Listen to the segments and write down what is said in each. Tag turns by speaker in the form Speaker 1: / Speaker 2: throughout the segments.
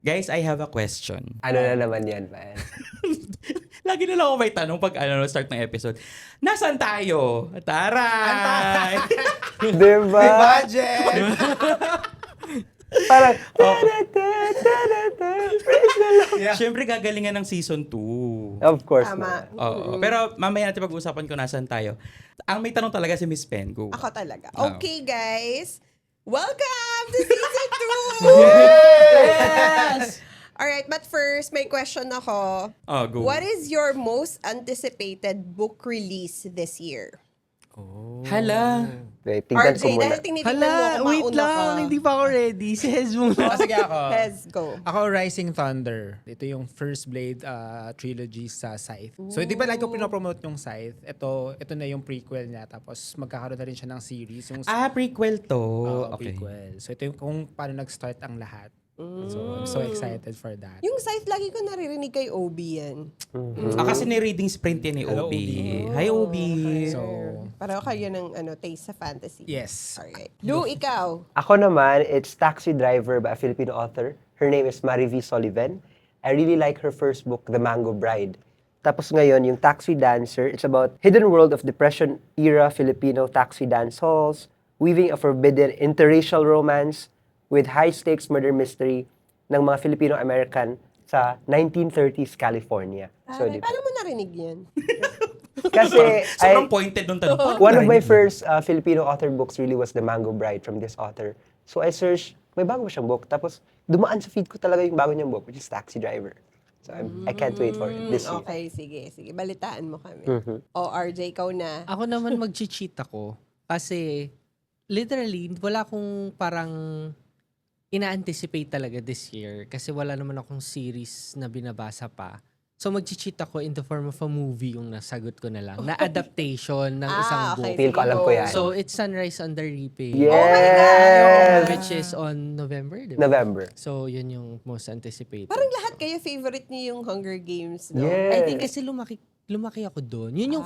Speaker 1: Guys, I have a question.
Speaker 2: Ano na naman yan, man?
Speaker 1: Lagi na lang ako may tanong pag start ng episode. Nasaan tayo? Taray!
Speaker 2: Diba?
Speaker 3: May budget!
Speaker 2: Parang,
Speaker 3: Yeah.
Speaker 1: Siyempre, gagalingan ng season 2.
Speaker 2: of course
Speaker 4: Tama.
Speaker 2: naman.
Speaker 1: Oo. Pero mamaya natin pag-uusapan kung nasaan tayo. Ang may tanong talaga si Miss Pen. Go.
Speaker 4: Ako talaga.
Speaker 1: Wow.
Speaker 4: Okay, guys. Welcome to season 2!
Speaker 3: Yes!
Speaker 4: Alright, but first, may question ako.
Speaker 1: Oh, go.
Speaker 4: What is your most anticipated book release this year?
Speaker 1: Hala.
Speaker 2: Wait, tignan
Speaker 4: RJ,
Speaker 2: ko muna.
Speaker 4: dahil tinitignan mo
Speaker 5: Hala,
Speaker 4: kung
Speaker 5: wait
Speaker 4: mauna
Speaker 5: lang.
Speaker 4: ka.
Speaker 5: Hindi pa ako ready. Says mo
Speaker 3: Oh, sige ako.
Speaker 4: Let's go.
Speaker 3: Ako, Rising Thunder. Ito yung First Blade trilogy sa Scythe. So, di ba like ko pinopromote yung Scythe? Ito na yung prequel niya. Tapos, magkakaroon na rin siya ng series. Yung
Speaker 1: Prequel to. Okay.
Speaker 3: prequel. So, ito yung kung paano nag-start ang lahat. So, I'm so excited for that.
Speaker 4: Yung site, lagi ko naririnig kay Obi yan.
Speaker 1: Kasi ni-reading sprint yan ni
Speaker 3: Hello,
Speaker 1: Obi.
Speaker 3: Obi.
Speaker 1: Hi, Obi.
Speaker 3: So,
Speaker 4: Pareho kayo ng taste sa fantasy.
Speaker 3: yes.
Speaker 4: Alright. Lou, ikaw.
Speaker 2: Ako naman, it's Taxi Driver by a Filipino author. Her name is Marivi Soliven. I really like her first book, The Mango Bride. Tapos ngayon, yung Taxi Dancer, it's about hidden world of Depression-era Filipino taxi dance halls, weaving a forbidden interracial romance with high-stakes murder mystery ng mga Filipino-American sa 1930s California. So,
Speaker 4: Aray,
Speaker 2: di ba?
Speaker 4: paano mo narinig yan?
Speaker 2: Kasi
Speaker 1: Sobrang pointed nung tanong.
Speaker 2: one of my first Filipino author books really was The Mango Bride from this author. So I searched, may bago ba siyang book? Tapos dumaan sa feed ko talaga yung bago niyang book, which is Taxi Driver. So I can't wait for it this year.
Speaker 4: Okay, sige. Balitaan mo kami.
Speaker 2: Mhm.
Speaker 4: O, RJ, ikaw na.
Speaker 5: Ako naman mag-cheat ako. Kasi, literally, wala akong parang ina-anticipate talaga this year. Kasi wala naman akong series na binabasa pa. So, mag-cheat ako in the form of a movie yung nasagot ko na lang. Na adaptation ng isang book.
Speaker 4: okay.
Speaker 2: Feel ko alam ko yan.
Speaker 5: So, it's Sunrise on the Reaping.
Speaker 2: Yes!
Speaker 5: Which is on November, di ba?
Speaker 2: November.
Speaker 5: So, yun yung most anticipated.
Speaker 4: Parang lahat kayo favorite niyo yung Hunger Games, no?
Speaker 2: Yes.
Speaker 5: I think kasi lumaki ako doon. Yun yung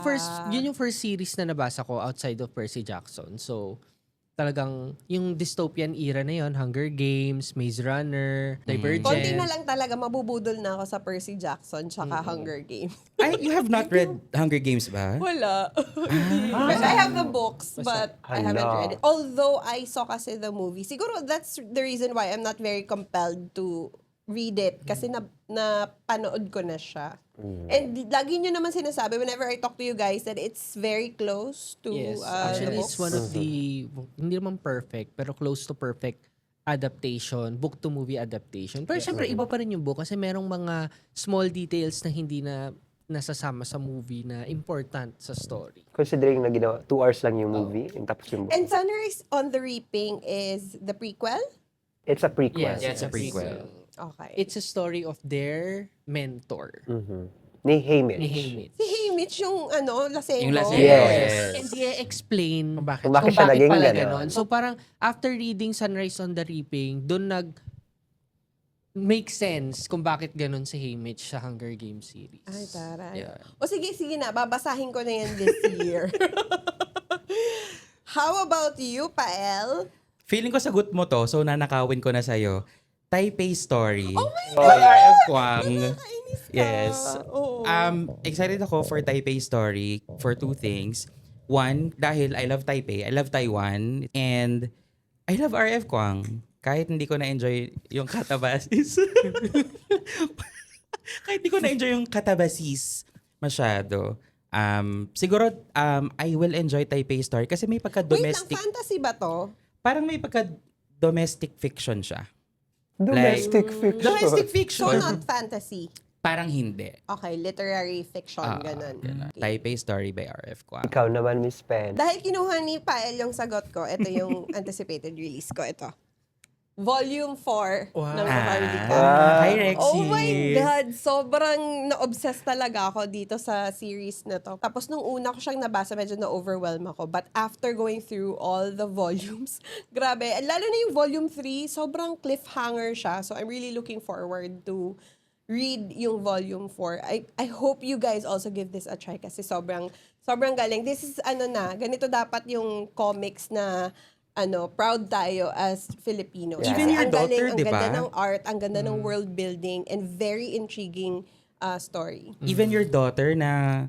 Speaker 5: first series na nabasa ko outside of Percy Jackson. So, talagang yung dystopian era na yun, Hunger Games, Maze Runner, Divergent.
Speaker 4: Konti na lang talaga, mabubudol na ako sa Percy Jackson tsaka Hunger Games.
Speaker 1: Ay, you have not read Hunger Games ba?
Speaker 4: Wala. But I have the books, but I haven't
Speaker 2: Hala.
Speaker 4: read it. Although I saw kasi the movie. Siguro that's the reason why I'm not very compelled to read it. Kasi napanood ko na siya. And lagi nyo naman sinasabi whenever I talk to you guys that it's very close to
Speaker 5: Yes,
Speaker 4: the
Speaker 5: actually
Speaker 4: books.
Speaker 5: it's one of the, hindi naman perfect, pero close to perfect adaptation, book-to-movie adaptation. Pero syempre, iba pa rin yung book kasi merong mga small details na hindi na nasasama sa movie na important sa story.
Speaker 2: Considering na ginawa, 2 hours lang yung movie, and tapos yung book.
Speaker 4: And Sunrise on the Reaping is the prequel?
Speaker 2: It's a prequel.
Speaker 5: Yes,
Speaker 1: Yeah, it's a prequel.
Speaker 4: Okay.
Speaker 5: It's a story of their mentor,
Speaker 2: Ni Haymitch.
Speaker 5: ni Haymitch.
Speaker 4: Si Haymitch yung lasengo.
Speaker 1: Yung lasing.
Speaker 2: Yes.
Speaker 5: And i-explain
Speaker 3: Kung bakit.
Speaker 2: Kung bakit siya naging
Speaker 5: pala
Speaker 2: ganon.
Speaker 5: ganon. So parang after reading Sunrise on the Reaping, doon make sense kung bakit ganon si Haymitch sa Hunger Games series.
Speaker 4: Ay, taray.
Speaker 5: Yeah.
Speaker 4: O sige na. Babasahin ko na yan this year. How about you, Pael?
Speaker 1: Feeling ko sagot mo to, so nanakawin ko na sa'yo. Taipei Story.
Speaker 4: Oh my
Speaker 1: By R.F. Kwang.
Speaker 4: Nakakainis ka.
Speaker 1: Yes.
Speaker 4: Oo.
Speaker 1: Excited ako for Taipei Story for 2 things. One, dahil I love Taipei, I love Taiwan, and I love R.F. Kwang. Kahit hindi ko na-enjoy yung katabasis. Kahit hindi ko na-enjoy yung katabasis masyado. Siguro, I will enjoy Taipei Story kasi may
Speaker 4: Wait lang,
Speaker 1: pagka-domestic,
Speaker 4: fantasy ba to?
Speaker 1: parang may pagka-domestic fiction siya.
Speaker 2: Domestic fiction.
Speaker 1: Domestic
Speaker 4: So,
Speaker 1: fiction.
Speaker 4: not fantasy.
Speaker 1: Parang hindi.
Speaker 4: Okay, literary fiction, ganun. Okay.
Speaker 1: Taipei Story by R.F. Kwang.
Speaker 2: Ikaw naman, Miss Pen.
Speaker 4: Dahil kinuha ni Pael yung sagot ko, ito yung anticipated release ko. Ito. Volume 4 ng Maharlika.
Speaker 1: Hi, Rexy.
Speaker 4: Oh my God! Sobrang na-obsess talaga ako dito sa series na to. Tapos nung una ko siyang nabasa, medyo na-overwhelm ako. But after going through all the volumes, grabe. Lalo na yung volume 3, sobrang cliffhanger siya. So I'm really looking forward to read yung volume 4. I hope you guys also give this a try kasi sobrang galing. This is ganito dapat yung comics na proud tayo as Filipinos.
Speaker 2: Yeah.
Speaker 1: Even
Speaker 4: Kasi
Speaker 1: your
Speaker 4: ang galing,
Speaker 1: daughter,
Speaker 4: ang
Speaker 1: di ba?
Speaker 4: ganda ng art, ang ganda ng world building, and very intriguing story.
Speaker 1: Even your daughter na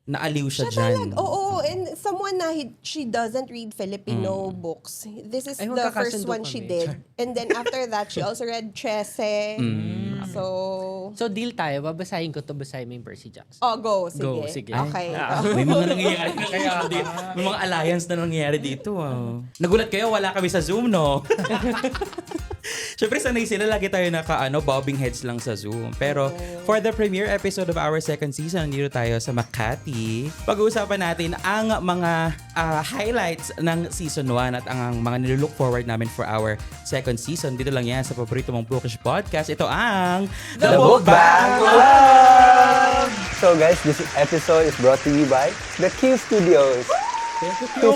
Speaker 1: naaliw siya dyan.
Speaker 4: Oo, and someone na she doesn't read Filipino books. This is
Speaker 5: Ay,
Speaker 4: the first
Speaker 5: magkakasundo
Speaker 4: one she
Speaker 5: kami.
Speaker 4: did. And then after that, she also read Chese. So,
Speaker 5: So, deal tayo. Babasahin ko to, basahin mo yung Percy Jackson.
Speaker 4: go. Sige.
Speaker 5: Go, sige.
Speaker 4: Okay.
Speaker 1: May mga nangyayari na kaya dito. May mga alliance na nangyayari dito. Nagulat kayo, wala kami sa Zoom, no? Siyempre, sanay sila. Lagi tayo bobbing heads lang sa Zoom. Pero, for the premiere episode of our second season, nandito tayo sa Makati. Pag-uusapan natin ang mga highlights ng season 1 at ang mga nilook forward namin for our second season. Dito lang yan sa paborito mong Bookish podcast. Ito ang
Speaker 2: The Bookbang Club! So guys, this episode is brought to you by the Q Studios. Q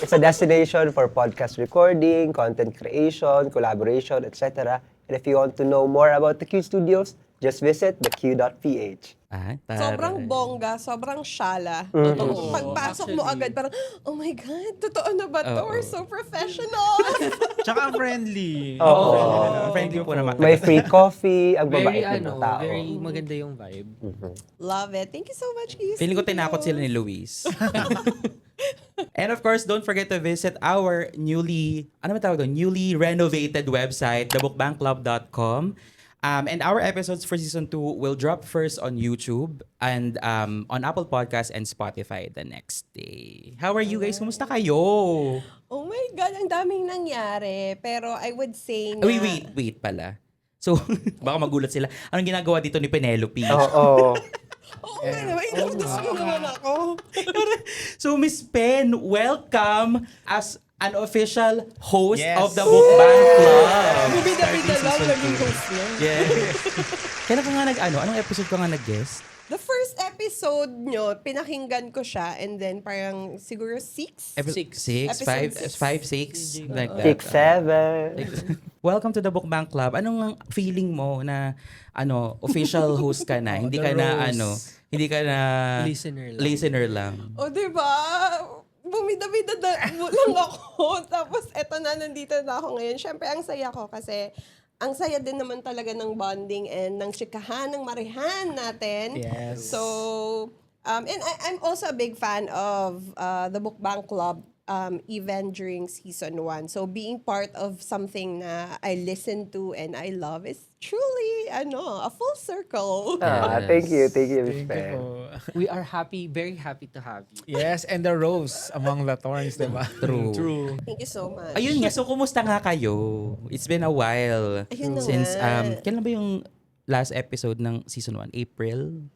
Speaker 2: It's a destination for podcast recording, content creation, collaboration, etc. And if you want to know more about the Q Studios, just visit theq.ph.
Speaker 4: Sobrang bongga, sobrang syala. Totoo. Pagpasok mo agad, parang, oh my God, totoo na ba to? We're so professional.
Speaker 3: Tsaka friendly.
Speaker 2: Oo.
Speaker 1: Friendly po naman.
Speaker 2: May free coffee, ang
Speaker 5: Very,
Speaker 2: babait ng tao.
Speaker 5: very maganda yung vibe.
Speaker 4: Love it. Thank you so much, Keith.
Speaker 1: Feeling ko tinakot sila ni Luis. And of course, don't forget to visit our newly renovated website, thebookbankclub.com. And our episodes for season 2 will drop first on YouTube and on Apple Podcasts and Spotify the next day. How are you guys? Kumusta kayo?
Speaker 4: Oh my God, ang daming nangyari. Pero I would say na...
Speaker 1: Wait pala. So, baka magulat sila. Anong ginagawa dito ni Penelope?
Speaker 2: Oo.
Speaker 4: Oo nga naman, introduce ko naman ako.
Speaker 1: So, Miss Pen, welcome as an official host
Speaker 3: Yes.
Speaker 1: of the Bookbank Club.
Speaker 4: Bida-bida lang, naging host niya.
Speaker 1: Yeah. Kailan ka nga anong episode ka nga nag-guest?
Speaker 4: The first episode nyo, pinakinggan ko siya, and then parang siguro 6?
Speaker 1: Six,
Speaker 4: Episode
Speaker 1: five,
Speaker 4: six.
Speaker 1: 6, like that.
Speaker 2: 6-7.
Speaker 1: Welcome to the Bookbank Club. Anong feeling mo na official host ka na? Hindi ka na hindi ka na listener lang.
Speaker 4: O, diba? Bumida-bida lang ako. Tapos, eto na, nandito na ako ngayon. Siyempre, ang saya ko kasi ang saya din naman talaga ng bonding and ng chikahan, ng marihan natin.
Speaker 3: Yes.
Speaker 4: So, and I'm also a big fan of the Bookbank Club even during season 1. So, being part of something na I listen to and I love is truly, a full circle.
Speaker 2: Thank you, Miss
Speaker 3: Thank you
Speaker 2: Pen.
Speaker 3: po.
Speaker 5: We are very happy to have you.
Speaker 3: Yes, and the rose among the thorns, diba?
Speaker 1: True.
Speaker 4: Thank you so much.
Speaker 1: Ayun nga, so kumusta nga kayo? It's been a while.
Speaker 4: Ayun na
Speaker 1: Since,
Speaker 4: nga.
Speaker 1: kailan ba yung last episode ng season 1? April?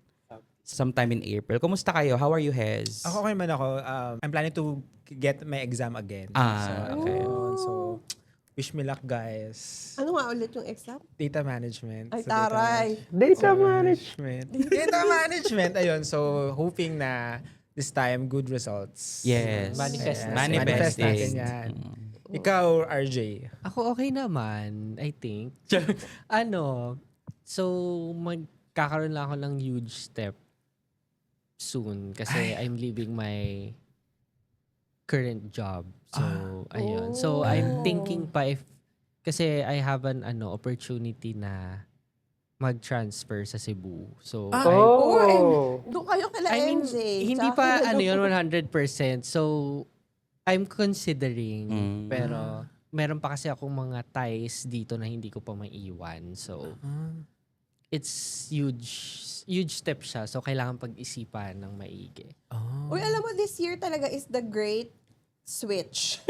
Speaker 1: Sometime in April. Kumusta kayo? How are you, Hez?
Speaker 3: Ako okay man ako. I'm planning to get my exam again.
Speaker 1: Okay.
Speaker 3: So, wish me luck, guys.
Speaker 4: Ano nga ulit yung exam?
Speaker 3: Data management.
Speaker 4: Ay,
Speaker 3: So,
Speaker 4: taray.
Speaker 2: Data management.
Speaker 3: Data management. Ayun, so hoping na this time good results.
Speaker 1: Yes.
Speaker 5: Manifest na.
Speaker 3: Manifest natin
Speaker 1: Manifesting.
Speaker 3: yan. Ikaw, RJ.
Speaker 5: Ako okay naman, I think. So magkakaroon lang ako ng huge step soon kasi I'm leaving my current job. So, ayun. So, I'm thinking pa kasi I have an opportunity na mag-transfer sa Cebu. So,
Speaker 4: Doon kayo kala
Speaker 5: I mean,
Speaker 4: MJ.
Speaker 5: hindi
Speaker 4: Tsaka
Speaker 5: pa
Speaker 4: kila
Speaker 5: yun
Speaker 4: Doon.
Speaker 5: 100%. So, I'm considering,
Speaker 1: Mm.
Speaker 5: pero meron pa kasi akong mga ties dito na hindi ko pa maiwan. So, it's huge step siya. So, kailangan pag-isipan ng maigi.
Speaker 4: Uy, alam mo, this year talaga is the great switch.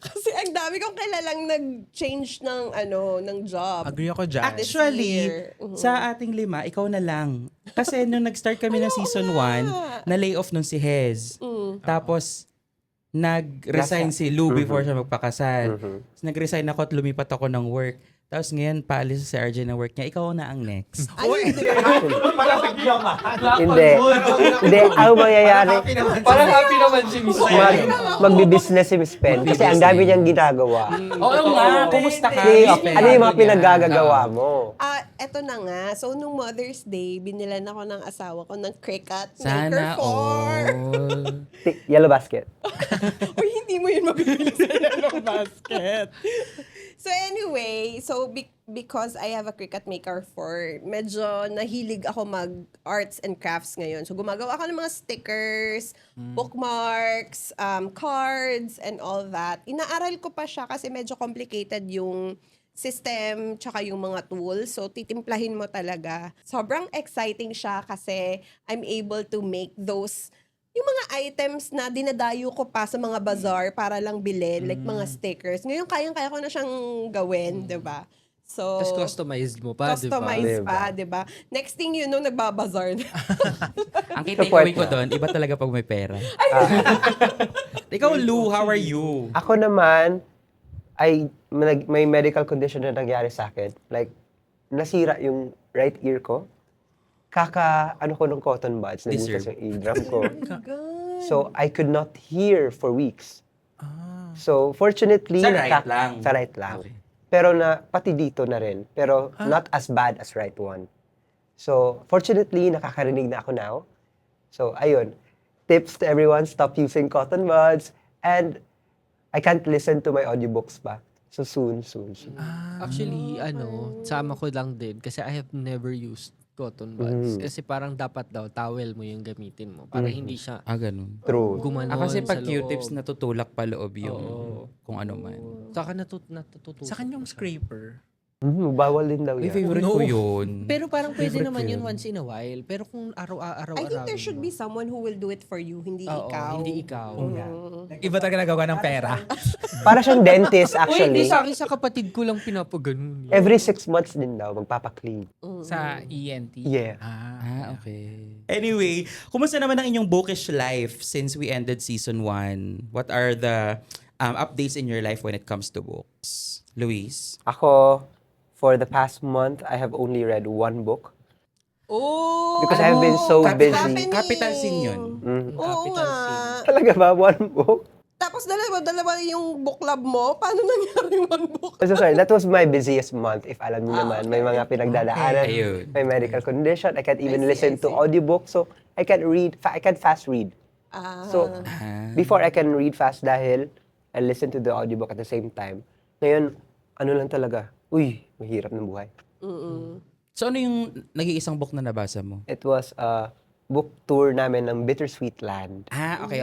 Speaker 4: Kasi ang dami kong kilalang nag-change ng job.
Speaker 3: Agree ako dyan.
Speaker 1: Actually,
Speaker 4: year.
Speaker 1: sa ating 5, ikaw na lang. Kasi nung nag-start kami ng season 1, na-lay off nun si Hez. Tapos, nag-resign si Lou before siya magpakasal. Nag-resign ako at lumipat ako ng work. Tapos ngayon, paalis si RJ na work niya, ikaw na ang next.
Speaker 4: Ay, hindi.
Speaker 2: Hindi. Hindi, ang mangyayari,
Speaker 6: Parang happy naman si Miss
Speaker 2: magbi-business si Miss Pen. Kasi ang dami niyang ginagawa.
Speaker 1: Oo nga, kumusta ka?
Speaker 2: Ano yung mga pinagagagawa mo?
Speaker 4: Eto na nga. So, nung Mother's Day, binilan ako ng asawa ko ng Cricut
Speaker 1: Sana
Speaker 4: Maker 4.
Speaker 1: all.
Speaker 2: Yellow basket.
Speaker 4: Uy, hindi mo yun mabibili sa Yellow Basket. So anyway, because I have a Cricut Maker 4, medyo nahilig ako mag-arts and crafts ngayon. So gumagawa ako ng mga stickers, bookmarks, cards, and all that. Inaaral ko pa siya kasi medyo complicated yung system tsaka yung mga tools. So titimplahin mo talaga. Sobrang exciting siya kasi I'm able to make those yung mga items na dinadayo ko pa sa mga bazaar para lang bilhin, like mga stickers. Ngayon, kayang-kaya ko na siyang gawin, di ba? So,
Speaker 5: Tapos customized mo pa, di ba?
Speaker 4: customize pa, di ba? Next thing you know, nagbabazar na.
Speaker 1: Ang
Speaker 2: So,
Speaker 1: takeaway ko
Speaker 2: point
Speaker 1: doon, iba talaga pag may pera. Ikaw, Lou, how are you?
Speaker 2: Ako naman, may medical condition na nangyari sa akin. Like, nasira yung right ear ko. Ano ko ng cotton buds, nabutas yung eardrum ko. So, I could not hear for weeks. So, fortunately...
Speaker 1: Sa right lang?
Speaker 2: Sa right lang.
Speaker 1: Okay.
Speaker 2: Pero pati dito na rin. Pero not as bad as right one. So, fortunately, nakakarinig na ako now. So, ayun. Tips to everyone, stop using cotton buds. And I can't listen to my audiobooks pa. So, soon.
Speaker 5: Actually, sama ko lang din kasi I have never used cotton buds. Kasi parang dapat daw, towel mo yung gamitin mo para hindi siya
Speaker 1: Ganun.
Speaker 2: True.
Speaker 5: gumanon
Speaker 1: Kasi
Speaker 5: sa
Speaker 1: pag Q-tips,
Speaker 5: loob.
Speaker 1: natutulak pa loob yung
Speaker 5: Oo.
Speaker 1: kung ano man.
Speaker 5: Saka natututo.
Speaker 3: Sa kanyang scraper.
Speaker 2: Bawal din daw
Speaker 1: Uy,
Speaker 2: yan.
Speaker 1: favorite ko yun.
Speaker 5: Pero parang pwede
Speaker 1: Favorite
Speaker 5: naman
Speaker 1: ko
Speaker 5: yun
Speaker 1: yun.
Speaker 5: once in a while. Pero kung araw-araw
Speaker 4: I think there should be someone who will do it for you, hindi
Speaker 5: Oo,
Speaker 4: ikaw.
Speaker 5: hindi ikaw.
Speaker 3: Iba talaga nagawa ng pera.
Speaker 2: Para siyang dentist,
Speaker 5: Uy, hindi
Speaker 2: actually.
Speaker 5: sa akin, sa kapatid ko lang pinapaganon.
Speaker 2: Every 6 months din daw, magpapaklean.
Speaker 3: Sa ENT.
Speaker 2: Yeah.
Speaker 1: Okay. Anyway, kumusta naman ang inyong bookish life since we ended season 1? What are the updates in your life when it comes to books? Luis?
Speaker 2: Ako, for the past month, I have only read one book.
Speaker 4: Oh!
Speaker 2: Because I have been so busy.
Speaker 4: happening?
Speaker 1: Capital Sin yun.
Speaker 4: Oo
Speaker 5: Capital
Speaker 4: nga.
Speaker 2: Talaga ba? One book?
Speaker 4: Tapos dalawa yung book club mo. Paano nangyari one book?
Speaker 2: I'm so sorry. That was my busiest month. If alam niyo naman, may mga pinagdadaanan.
Speaker 1: Ayun.
Speaker 2: May medical condition. I can't even
Speaker 4: I see,
Speaker 2: listen
Speaker 4: I
Speaker 2: to
Speaker 4: see.
Speaker 2: audiobook. So, I can't read. I can't fast read. So, before I can read fast dahil I listen to the audiobook at the same time. Ngayon, ano lang talaga, mahirap ng buhay.
Speaker 1: So ano yung nag-iisang book na nabasa mo?
Speaker 2: It was a book tour namin ng Bittersweet Land.
Speaker 1: Okay.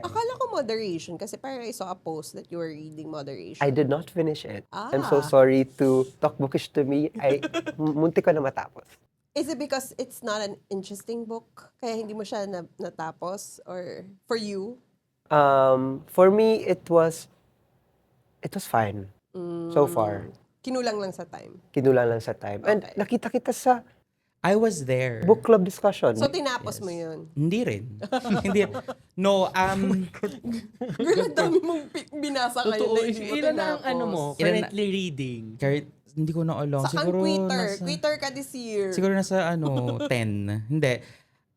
Speaker 4: Akala ko moderation kasi parang I saw a post that you were reading moderation.
Speaker 2: I did not finish it. I'm so sorry to talk bookish to me. Munti ko na matapos.
Speaker 4: Is it because it's not an interesting book? Kaya hindi mo siya natapos? Or for you?
Speaker 2: For me, it was fine. So far.
Speaker 4: Kinulang lang sa time.
Speaker 2: Kinulang lang sa time. And
Speaker 4: Okay.
Speaker 2: nakita kita sa
Speaker 1: I was there.
Speaker 2: book club discussion.
Speaker 4: So tinapos mo yun.
Speaker 1: Hindi rin. Hindi. No,
Speaker 4: Girl, ang dami mong binasa kayo
Speaker 5: Totoo.
Speaker 4: na hindi mo
Speaker 5: Ilan ang
Speaker 4: tinapos.
Speaker 5: currently reading?
Speaker 1: kahit hindi ko na alam.
Speaker 4: Saan
Speaker 1: Siguro
Speaker 4: quitter?
Speaker 1: nasa,
Speaker 4: Quitter ka this year.
Speaker 1: siguro nasa 10. Hindi.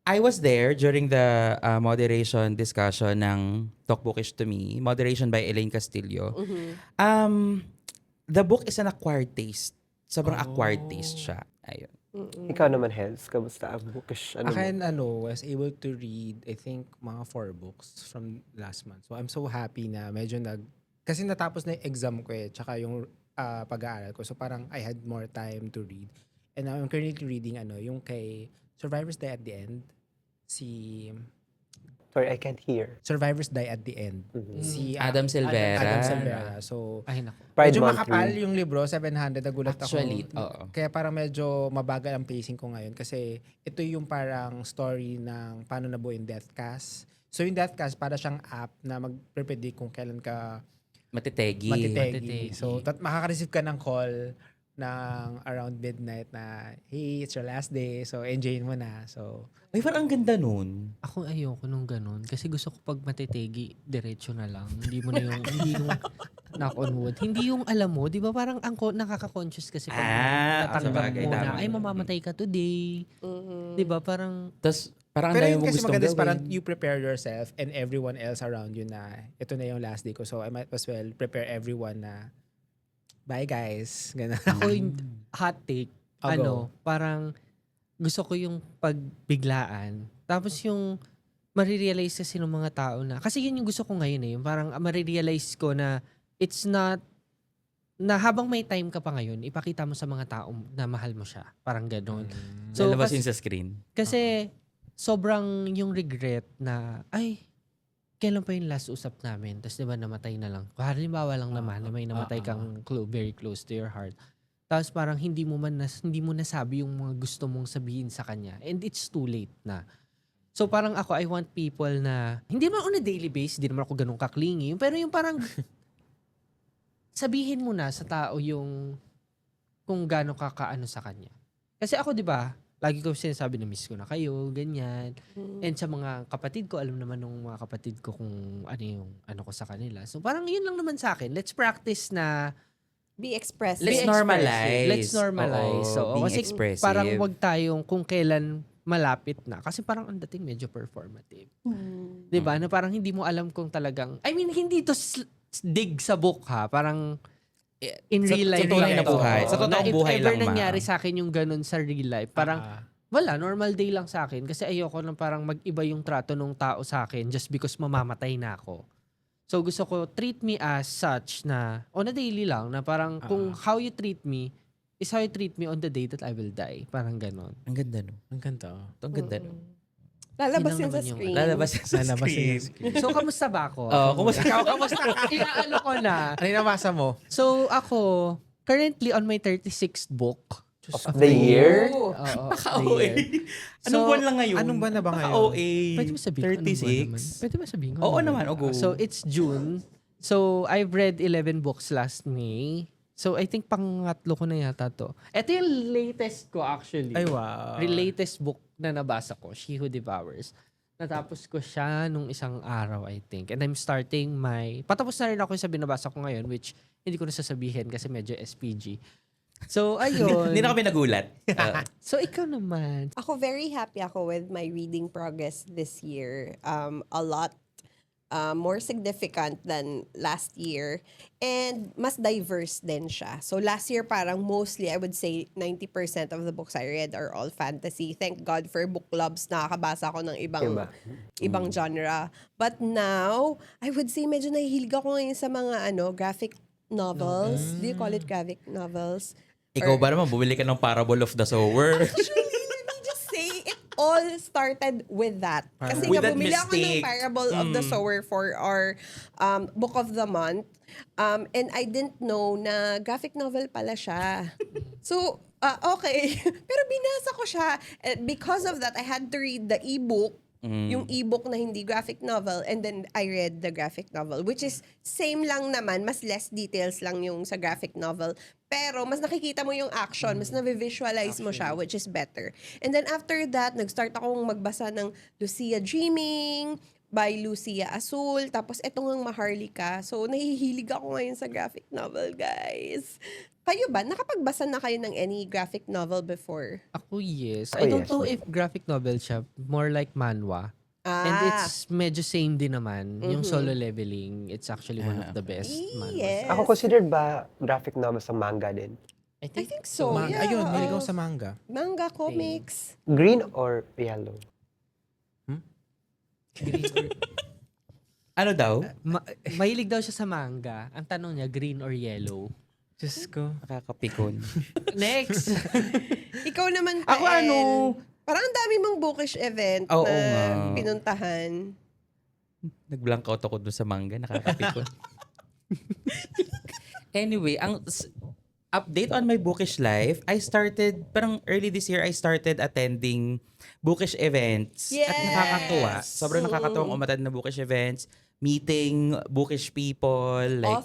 Speaker 1: I was there during the moderation discussion ng Talk Bookish to Me. Moderation by Elaine Castillo. The book is an acquired taste. Sobrang acquired taste siya. Ayun.
Speaker 2: Ikaw naman, Hels. Kamusta ang bookish?
Speaker 3: Akin, was able to read, I think, mga 4 books from last month. So, I'm so happy na medyo kasi natapos na yung exam ko tsaka yung pag-aaral ko. So, parang I had more time to read. And now, I'm currently reading, yung kay Survivors Die at the End.
Speaker 2: Sorry, I can't hear.
Speaker 3: Survivors Die at the End. Si
Speaker 1: Adam Silvera.
Speaker 3: Adam Silvera. So,
Speaker 5: Ay, naku.
Speaker 2: Pride
Speaker 3: medyo
Speaker 2: Month
Speaker 3: makapal
Speaker 2: read.
Speaker 3: yung libro, 700, nagulat
Speaker 1: Actually,
Speaker 3: ako.
Speaker 1: oo.
Speaker 3: Kaya parang medyo mabagal ang pacing ko ngayon kasi ito yung parang story ng paano nabuo yung Deathcast. So yung Deathcast, para siyang app na mag-predict kung kailan ka
Speaker 1: Matitegi.
Speaker 3: matitegi. So makaka-receive ka ng call ng around midnight na, hey, it's your last day, so enjoyin mo na. So,
Speaker 1: Ay, parang ang ganda nun.
Speaker 5: Ako ayoko nung ganun. Kasi gusto ko pag matitegi, diretso na lang. Hindi mo na yung, hindi mo, knock on wood. Hindi yung alam mo, di ba parang nakaka-conscious kasi pag natanggap
Speaker 1: sabagay,
Speaker 5: mo na,
Speaker 1: tama.
Speaker 5: ay mamamatay ka today.
Speaker 4: Mhm.
Speaker 5: Di ba parang,
Speaker 1: Tapos, parang ang
Speaker 3: Pero
Speaker 1: dami
Speaker 3: yun
Speaker 1: mong
Speaker 3: kasi
Speaker 1: gustong
Speaker 3: maganda is
Speaker 1: gawin.
Speaker 3: parang you prepare yourself and everyone else around you na ito na yung last day ko. So I might as well prepare everyone na bye guys. Ganun.
Speaker 5: ako yung hot take,
Speaker 3: I'll go.
Speaker 5: parang gusto ko yung pagbiglaan. Tapos yung marirealize kasi ng mga tao na, kasi yun yung gusto ko ngayon eh, yung parang marirealize ko na it's not, na habang may time ka pa ngayon, ipakita mo sa mga tao na mahal mo siya. Parang gano'n. So,
Speaker 1: Lalabas
Speaker 5: kasi-
Speaker 1: yun sa screen.
Speaker 5: Kasi sobrang yung regret na, ay, kailan pa yung last usap namin? Tapos diba namatay na lang. Halimbawa lang naman na may namatay kang very close to your heart. Tapos parang hindi mo nasabi yung mga gusto mong sabihin sa kanya. And it's too late na. So parang ako, I want people na, hindi naman on a daily basis, hindi naman ako ganun kaklingi. Pero yung parang, sabihin mo na sa tao yung kung gaano ka kaano sa kanya. Kasi ako, di ba, lagi ko sinasabi na miss ko na kayo, ganyan. And sa mga kapatid ko, alam naman ng mga kapatid ko kung ano yung ano ko sa kanila. So parang yun lang naman sa akin. Let's practice na
Speaker 4: Be expressive.
Speaker 1: Let's
Speaker 5: be
Speaker 1: normalize.
Speaker 5: Let's normalize.
Speaker 1: Oo,
Speaker 5: So,
Speaker 1: being
Speaker 5: kasi
Speaker 1: expressive.
Speaker 5: parang wag tayong kung kailan malapit na. Kasi parang ang dating medyo performative.
Speaker 4: Hmm.
Speaker 5: 'Di ba? Na parang hindi mo alam kung talagang, I mean, hindi to dig sa book ha. Parang in
Speaker 1: Sa-
Speaker 5: real
Speaker 1: sa
Speaker 5: life
Speaker 1: tunay
Speaker 5: lang
Speaker 1: na
Speaker 5: to.
Speaker 1: buhay. Sa
Speaker 5: Oo,
Speaker 1: totoong
Speaker 5: na
Speaker 1: buhay
Speaker 5: if ever
Speaker 1: lang, ma.
Speaker 5: nangyari sa akin yung ganun sa real life, parang wala, normal day lang sa akin. Kasi ayoko nang parang mag-iba yung trato ng tao sa akin just because mamamatay na ako. So gusto ko, treat me as such na, on a daily lang, na parang kung how you treat me, is how you treat me on the day that I will die. Parang ganon.
Speaker 1: Ang ganda no.
Speaker 3: Ang ganda.
Speaker 1: Ang ganda no.
Speaker 4: Lalabas
Speaker 5: Yun
Speaker 4: yun
Speaker 5: lang
Speaker 4: sa
Speaker 5: naman yung-
Speaker 4: screen.
Speaker 1: Lalabas yan sa
Speaker 3: Lalabas
Speaker 1: screen.
Speaker 3: yung screen.
Speaker 5: So, kamusta ba ako?
Speaker 1: Kumusta?
Speaker 3: Ikaw, kamusta ka?
Speaker 5: Inaano ko na.
Speaker 3: Ano yung nabasa mo?
Speaker 5: So, ako, currently on my 36th book.
Speaker 2: Of the year?
Speaker 5: Oo,
Speaker 1: Naka-OA. Anong buwan lang ngayon?
Speaker 3: Anong buwan na ba ngayon?
Speaker 1: Naka-OA.
Speaker 5: Pwede mo sabihin kung anong buwan naman?
Speaker 1: 36.
Speaker 5: Pwede mo sabihin kung
Speaker 1: Oo
Speaker 5: anong
Speaker 1: naman,
Speaker 5: buwan?
Speaker 1: o go.
Speaker 5: So, it's June. So, I've read 11 books last May. So, I think pangatlo ko na yata to. Ito yung latest ko actually.
Speaker 3: Ay, wow.
Speaker 5: Latest book na nabasa ko, She Who Devours. Natapos ko siya nung isang araw, I think. And I'm starting patapos na rin ako sa binabasa ko ngayon, which hindi ko na sasabihin kasi medyo SPG. So, ayun.
Speaker 1: Hindi na kami nagulat.
Speaker 5: So, ikaw naman.
Speaker 4: Ako, very happy ako with my reading progress this year. A lot more significant than last year. And mas diverse din siya. So last year parang mostly, I would say 90% of the books I read are all fantasy. Thank God for book clubs. Nakakabasa ako ng ibang genre. But now, I would say medyo nahihilig ako ngayon sa mga graphic novels. Do you call it graphic novels?
Speaker 1: Ikaw ba naman, bumili ka ng Parable of the Sower?
Speaker 4: Actually, let me just say, it all started with that. Kasi
Speaker 1: With
Speaker 4: nga
Speaker 1: that
Speaker 4: bumili ako ng
Speaker 1: mistake.
Speaker 4: Parable of the Sower for our Book of the Month. And I didn't know na graphic novel pala siya. So, okay. Pero binasa ko siya. Because of that, I had to read the ebook. Yung ebook na hindi graphic novel, and then I read the graphic novel, which is same lang naman, mas less details lang yung sa graphic novel, pero mas nakikita mo yung action, mas na-visualize mo siya, which is better. And then after that, nag-start akong magbasa ng Lucia Dreaming by Lucia Azul, tapos etong ang Maharlika. So nahihilig ako ngayon sa graphic novel, guys. Kayo ba? Nakapagbasa na kayo ng any graphic novel before?
Speaker 5: Ako, yes.
Speaker 2: Ako,
Speaker 5: I don't
Speaker 2: yes.
Speaker 5: know if graphic novel siya. More like manhwa. And it's medyo same din naman. Yung Solo Leveling, it's actually one of the best manhwas.
Speaker 4: Yes.
Speaker 2: Ako considered ba graphic novels ang manga din?
Speaker 5: I
Speaker 4: I
Speaker 5: think,
Speaker 4: think so, yeah.
Speaker 3: Ayun,
Speaker 4: oo.
Speaker 3: niligaw sa manga.
Speaker 4: Manga comics.
Speaker 2: Green or yellow?
Speaker 1: Ano daw?
Speaker 5: mahilig daw siya sa manga. Ang tanong niya, green or yellow?
Speaker 3: Diyos ko.
Speaker 1: Nakakapikon.
Speaker 5: Next!
Speaker 4: Ikaw naman,
Speaker 1: Ako
Speaker 4: Pael. Parang ang dami mong bookish event
Speaker 1: Oo
Speaker 4: na
Speaker 1: nga.
Speaker 4: pinuntahan.
Speaker 1: Nag-blank out ako dun sa manga. Nakakapikon. Anyway, update on my bookish life, parang early this year, I started attending bookish events. At
Speaker 4: Yes!
Speaker 1: nakakatuwa. Sobrang nakakatuwang umattend na bookish events. Meeting bookish people, like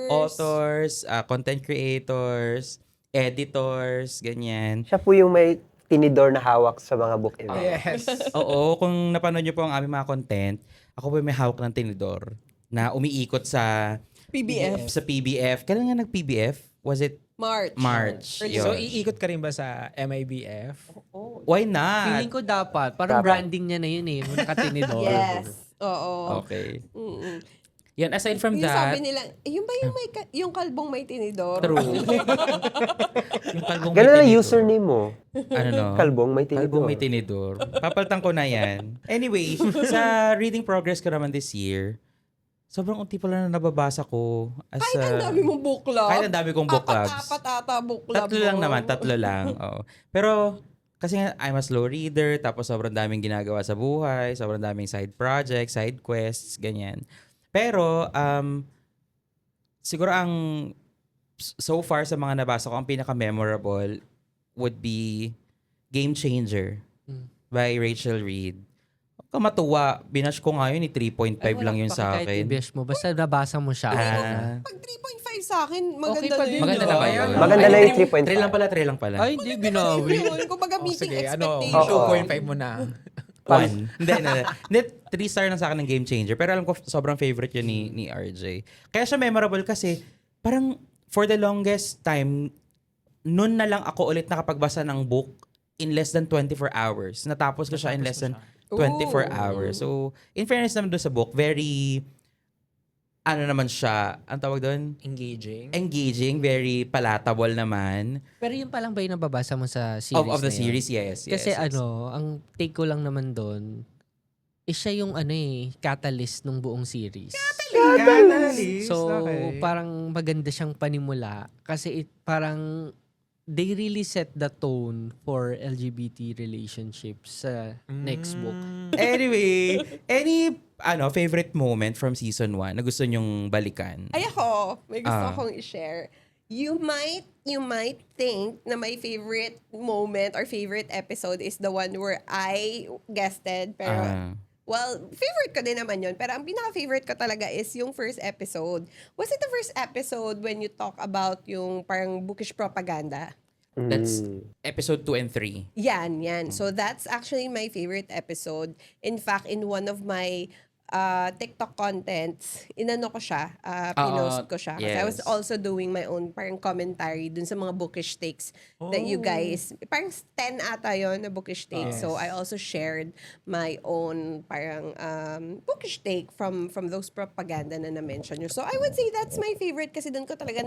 Speaker 1: authors, content creators, editors, ganyan.
Speaker 2: Siya po yung may tinidor na hawak sa mga book event.
Speaker 3: Yes.
Speaker 1: Oo, kung napanood niyo po ang aming mga content, ako po may hawak ng tinidor na umiikot sa
Speaker 4: PBF.
Speaker 1: Sa PBF. Kailan nga nag-PBF? Was it
Speaker 4: March.
Speaker 1: March?
Speaker 4: Early
Speaker 1: Yun.
Speaker 3: So, iikot ka rin ba sa MIBF?
Speaker 4: Oh.
Speaker 1: Why not?
Speaker 5: Feeling ko dapat. Parang
Speaker 2: Dapat.
Speaker 5: branding niya na yun eh. Yung nakatinidor.
Speaker 4: Yes. Oo.
Speaker 1: Okay.
Speaker 4: Mm-mm.
Speaker 1: Yan, aside from
Speaker 4: Yung
Speaker 1: that,
Speaker 4: sabi nila, yun ba yung, yung kalbong may tinidor?
Speaker 1: true. Yung kalbong
Speaker 2: Ganun
Speaker 1: may
Speaker 2: na
Speaker 1: tinidor.
Speaker 2: username mo.
Speaker 1: Ano no?
Speaker 2: Kalbong may tinidor.
Speaker 1: Kalbong may tinidor. Papalitan ko na yan. Anyway, sa reading progress ko naman this year, sobrang unti pala na nababasa ko.
Speaker 4: Kahit ang dami mong book club.
Speaker 1: Kahit ang dami kong book clubs.
Speaker 4: Apat ata book club
Speaker 1: Tatlo lang
Speaker 4: mo.
Speaker 1: naman, tatlo lang. Oo. Pero, kasi nga, I'm a slow reader, tapos sobrang daming ginagawa sa buhay, sobrang daming side projects, side quests, ganyan. Pero, siguro so far sa mga nabasa ko, ang pinaka-memorable would be Game Changer by Rachel Reed. Kamatuwa, binash ko nga yun, 3.5 lang yun sa
Speaker 5: Kahit
Speaker 1: akin.
Speaker 5: i-bash mo. Basta nabasa mo siya.
Speaker 4: Pag 3.5 sa akin, maganda
Speaker 5: Okay pa
Speaker 4: na
Speaker 5: din
Speaker 4: yun.
Speaker 1: Maganda na ba yun?
Speaker 2: Maganda na yung 3.5.
Speaker 1: 3 lang pala, 3 lang pala.
Speaker 5: Ay, hindi binawi.
Speaker 4: Yun, kumbaga meeting
Speaker 3: Sige,
Speaker 4: expectation.
Speaker 3: 2.5 mo na.
Speaker 1: 1. Hindi, 3-star lang sa akin ng Game Changer. Pero alam ko, sobrang favorite yun ni RJ. Kaya siya memorable kasi, parang for the longest time, noon na lang ako ulit nakapagbasa ng book in less than 24 hours. Natapos ko siya in less than 24 hours. So, in fairness naman doon sa book, very, ano naman siya, ang tawag doon? Engaging, very palatable naman.
Speaker 5: Pero yun palang ba yung nababasa mo sa series
Speaker 1: Of the
Speaker 5: na yun?
Speaker 1: series, yes.
Speaker 5: Kasi
Speaker 1: yes.
Speaker 5: ang take ko lang naman doon, siya yung catalyst ng buong series.
Speaker 1: Catalyst.
Speaker 5: So,
Speaker 3: Okay.
Speaker 5: parang maganda siyang panimula kasi parang they really set the tone for LGBT relationships sa next book.
Speaker 1: Anyway, any favorite moment from season 1 na gusto nyong balikan?
Speaker 4: Ay ako, may gusto
Speaker 1: Ah.
Speaker 4: akong i-share. You might think na my favorite moment or favorite episode is the one where I guested. Pero,
Speaker 1: Ah.
Speaker 4: well, favorite ko din naman yun. Pero ang pinaka-favorite ko talaga is yung first episode. Was it the first episode when you talk about yung parang bookish propaganda?
Speaker 1: That's episode 2 and 3.
Speaker 4: Yan. So that's actually my favorite episode. In fact, in one of my TikTok contents, inano ko siya, pinost ko siya. Kasi I was
Speaker 1: yes.
Speaker 4: also doing my own parang commentary dun sa mga bookish takes that you guys, parang 10 ata yon na bookish takes. So I also shared my own parang bookish take from those propaganda na na-mention nyo. So I would say that's my favorite kasi dun ko talaga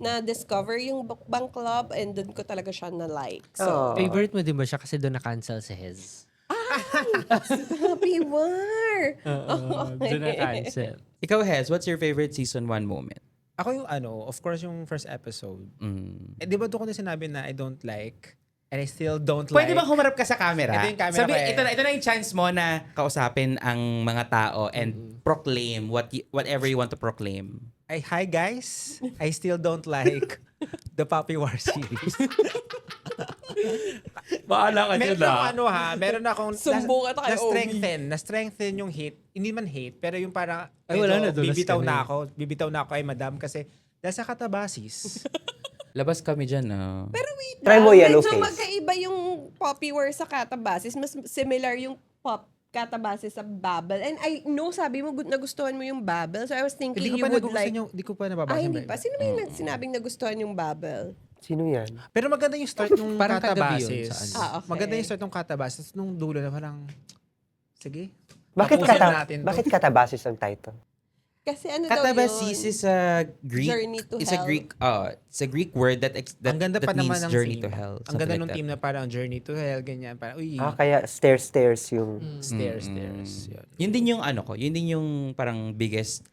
Speaker 4: na-discover yung Bookbang Club and dun ko talaga siya na-like. So,
Speaker 5: Favorite mo din ba siya kasi doon na-cancel si Hez?
Speaker 4: happy war!
Speaker 5: Doon na-cancel.
Speaker 1: Ikaw, Hez, what's your favorite season 1 moment?
Speaker 3: Ako yung of course yung first episode. Di ba doon ko na sinabi na I don't like and I still don't
Speaker 1: Pwede
Speaker 3: like.
Speaker 1: bang humarap ka sa camera?
Speaker 3: Ito yung camera ko eh.
Speaker 1: ito na yung chance mo na kausapin ang mga tao and proclaim whatever you want to proclaim.
Speaker 3: Hi guys, I still don't like the Poppy War series.
Speaker 1: Baala ka
Speaker 3: Meron akong
Speaker 4: Sumbong ka kay
Speaker 3: na-strengthen yung hate. Hindi man hate, pero yung parang
Speaker 5: Ay, wala na, dulas
Speaker 3: bibitaw
Speaker 5: ka na
Speaker 3: na ako. Bibitaw na ako kay madam kasi dahil sa katabasis.
Speaker 1: Labas kami dyan, no?
Speaker 4: Pero wait
Speaker 2: Try mo
Speaker 4: lang,
Speaker 2: yellow
Speaker 4: medyo
Speaker 2: face.
Speaker 4: magkaiba yung Poppy War sa Catabasis. Mas similar yung Catabasis sa Babel. And I know, sabi mo, nagustuhan mo yung Babel. So I was thinking
Speaker 3: Hindi ko
Speaker 4: you
Speaker 3: pa
Speaker 4: would
Speaker 3: nagugustuhan
Speaker 4: like...
Speaker 3: yung, hindi ko pa nababasa.
Speaker 4: Ay,
Speaker 3: yung
Speaker 4: hindi pa.
Speaker 3: Bible.
Speaker 4: Sino ba yung sinabing nagustuhan yung Babel?
Speaker 2: Sino yan?
Speaker 3: Pero maganda yung start ng
Speaker 5: Parang kagabi yun
Speaker 3: Catabasis.
Speaker 5: sa ano.
Speaker 4: Ah, okay.
Speaker 3: Maganda yung start ng Catabasis. Nung dulo na parang, sige.
Speaker 2: Bakit
Speaker 3: Tapusin natin to.
Speaker 2: bakit katabasis ang title?
Speaker 4: Kasi ano daw
Speaker 1: Katabasis
Speaker 4: yun?
Speaker 1: is a Greek.
Speaker 4: Journey to
Speaker 1: it's
Speaker 4: Hell.
Speaker 1: a Greek word that
Speaker 3: Ang ganda pa
Speaker 1: that
Speaker 3: naman
Speaker 1: means
Speaker 3: ng
Speaker 1: journey
Speaker 3: theme.
Speaker 1: to hell.
Speaker 3: Ang
Speaker 1: something
Speaker 3: ganda
Speaker 1: like
Speaker 3: nung
Speaker 1: that.
Speaker 3: team na parang Journey to Hell, ganyan. Parang, uy,
Speaker 2: Kaya stairs yung...
Speaker 3: stairs. Yun.
Speaker 1: Yun din yung yun din yung parang biggest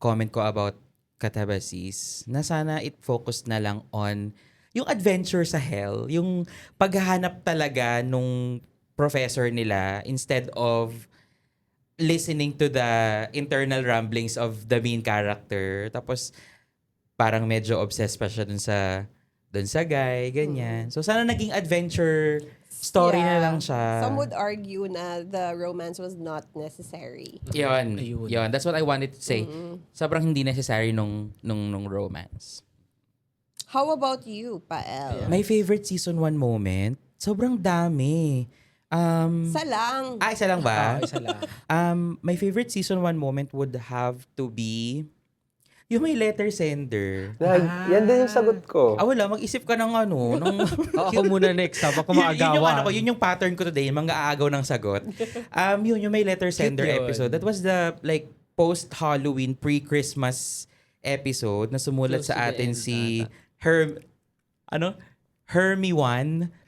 Speaker 1: comment ko about Katabasis, na sana it focused na lang on yung adventure sa hell, yung paghahanap talaga nung professor nila instead of listening to the internal ramblings of the main character. Tapos parang medyo obsessed pa siya dun sa guy, ganyan. So sana naging adventure story na lang siya.
Speaker 4: Some would argue na the romance was not necessary.
Speaker 1: Yun.
Speaker 3: Ayun.
Speaker 1: That's what I wanted to say. Sobrang hindi necessary nung romance.
Speaker 4: How about you, Pael?
Speaker 1: My favorite season 1 moment, sobrang dami.
Speaker 4: Isa lang.
Speaker 1: Isa lang ba?
Speaker 3: Isa lang.
Speaker 1: My favorite season 1 moment would have to be yung may letter sender.
Speaker 2: Yan din yung sagot ko.
Speaker 1: Wala, mag-isip ka ng ano, ng
Speaker 5: Ako muna next, habang
Speaker 1: yun yung
Speaker 5: kumagawa.
Speaker 1: yun yung pattern ko today, yung mga aagaw ng sagot. Yung may letter sender
Speaker 3: yun.
Speaker 1: episode. That was the like post-Halloween, pre-Christmas episode na sumulat
Speaker 5: Close
Speaker 1: sa
Speaker 5: to the
Speaker 1: atin
Speaker 5: end
Speaker 1: si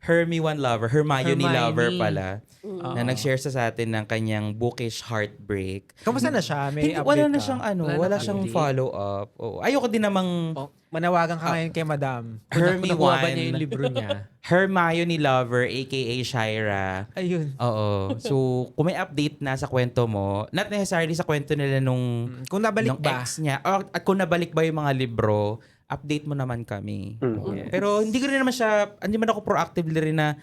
Speaker 1: Hermione Lover pala. Na nag-share sa atin ng kanyang bookish heartbreak.
Speaker 3: Kamusta na siya? May
Speaker 1: Hindi,
Speaker 3: update
Speaker 1: wala na
Speaker 3: ka?
Speaker 1: siyang
Speaker 5: Wala na
Speaker 1: siyang
Speaker 5: update?
Speaker 1: follow-up. Oo. Ayoko din namang
Speaker 3: Oh, manawagan ka ngayon kay Madam.
Speaker 5: Nakuha ba niya yung libro niya?
Speaker 1: Hermione Lover, aka Shira.
Speaker 3: Ayun.
Speaker 1: Oo. So, kung may update na sa kwento mo, not necessarily sa kwento nila nung
Speaker 3: Kung nabalik
Speaker 1: nung
Speaker 3: ba?
Speaker 1: ex niya, or at kung nabalik ba yung mga libro, update mo naman kami.
Speaker 2: Mm.
Speaker 1: Pero hindi ko rin naman hindi man ako proactively rin na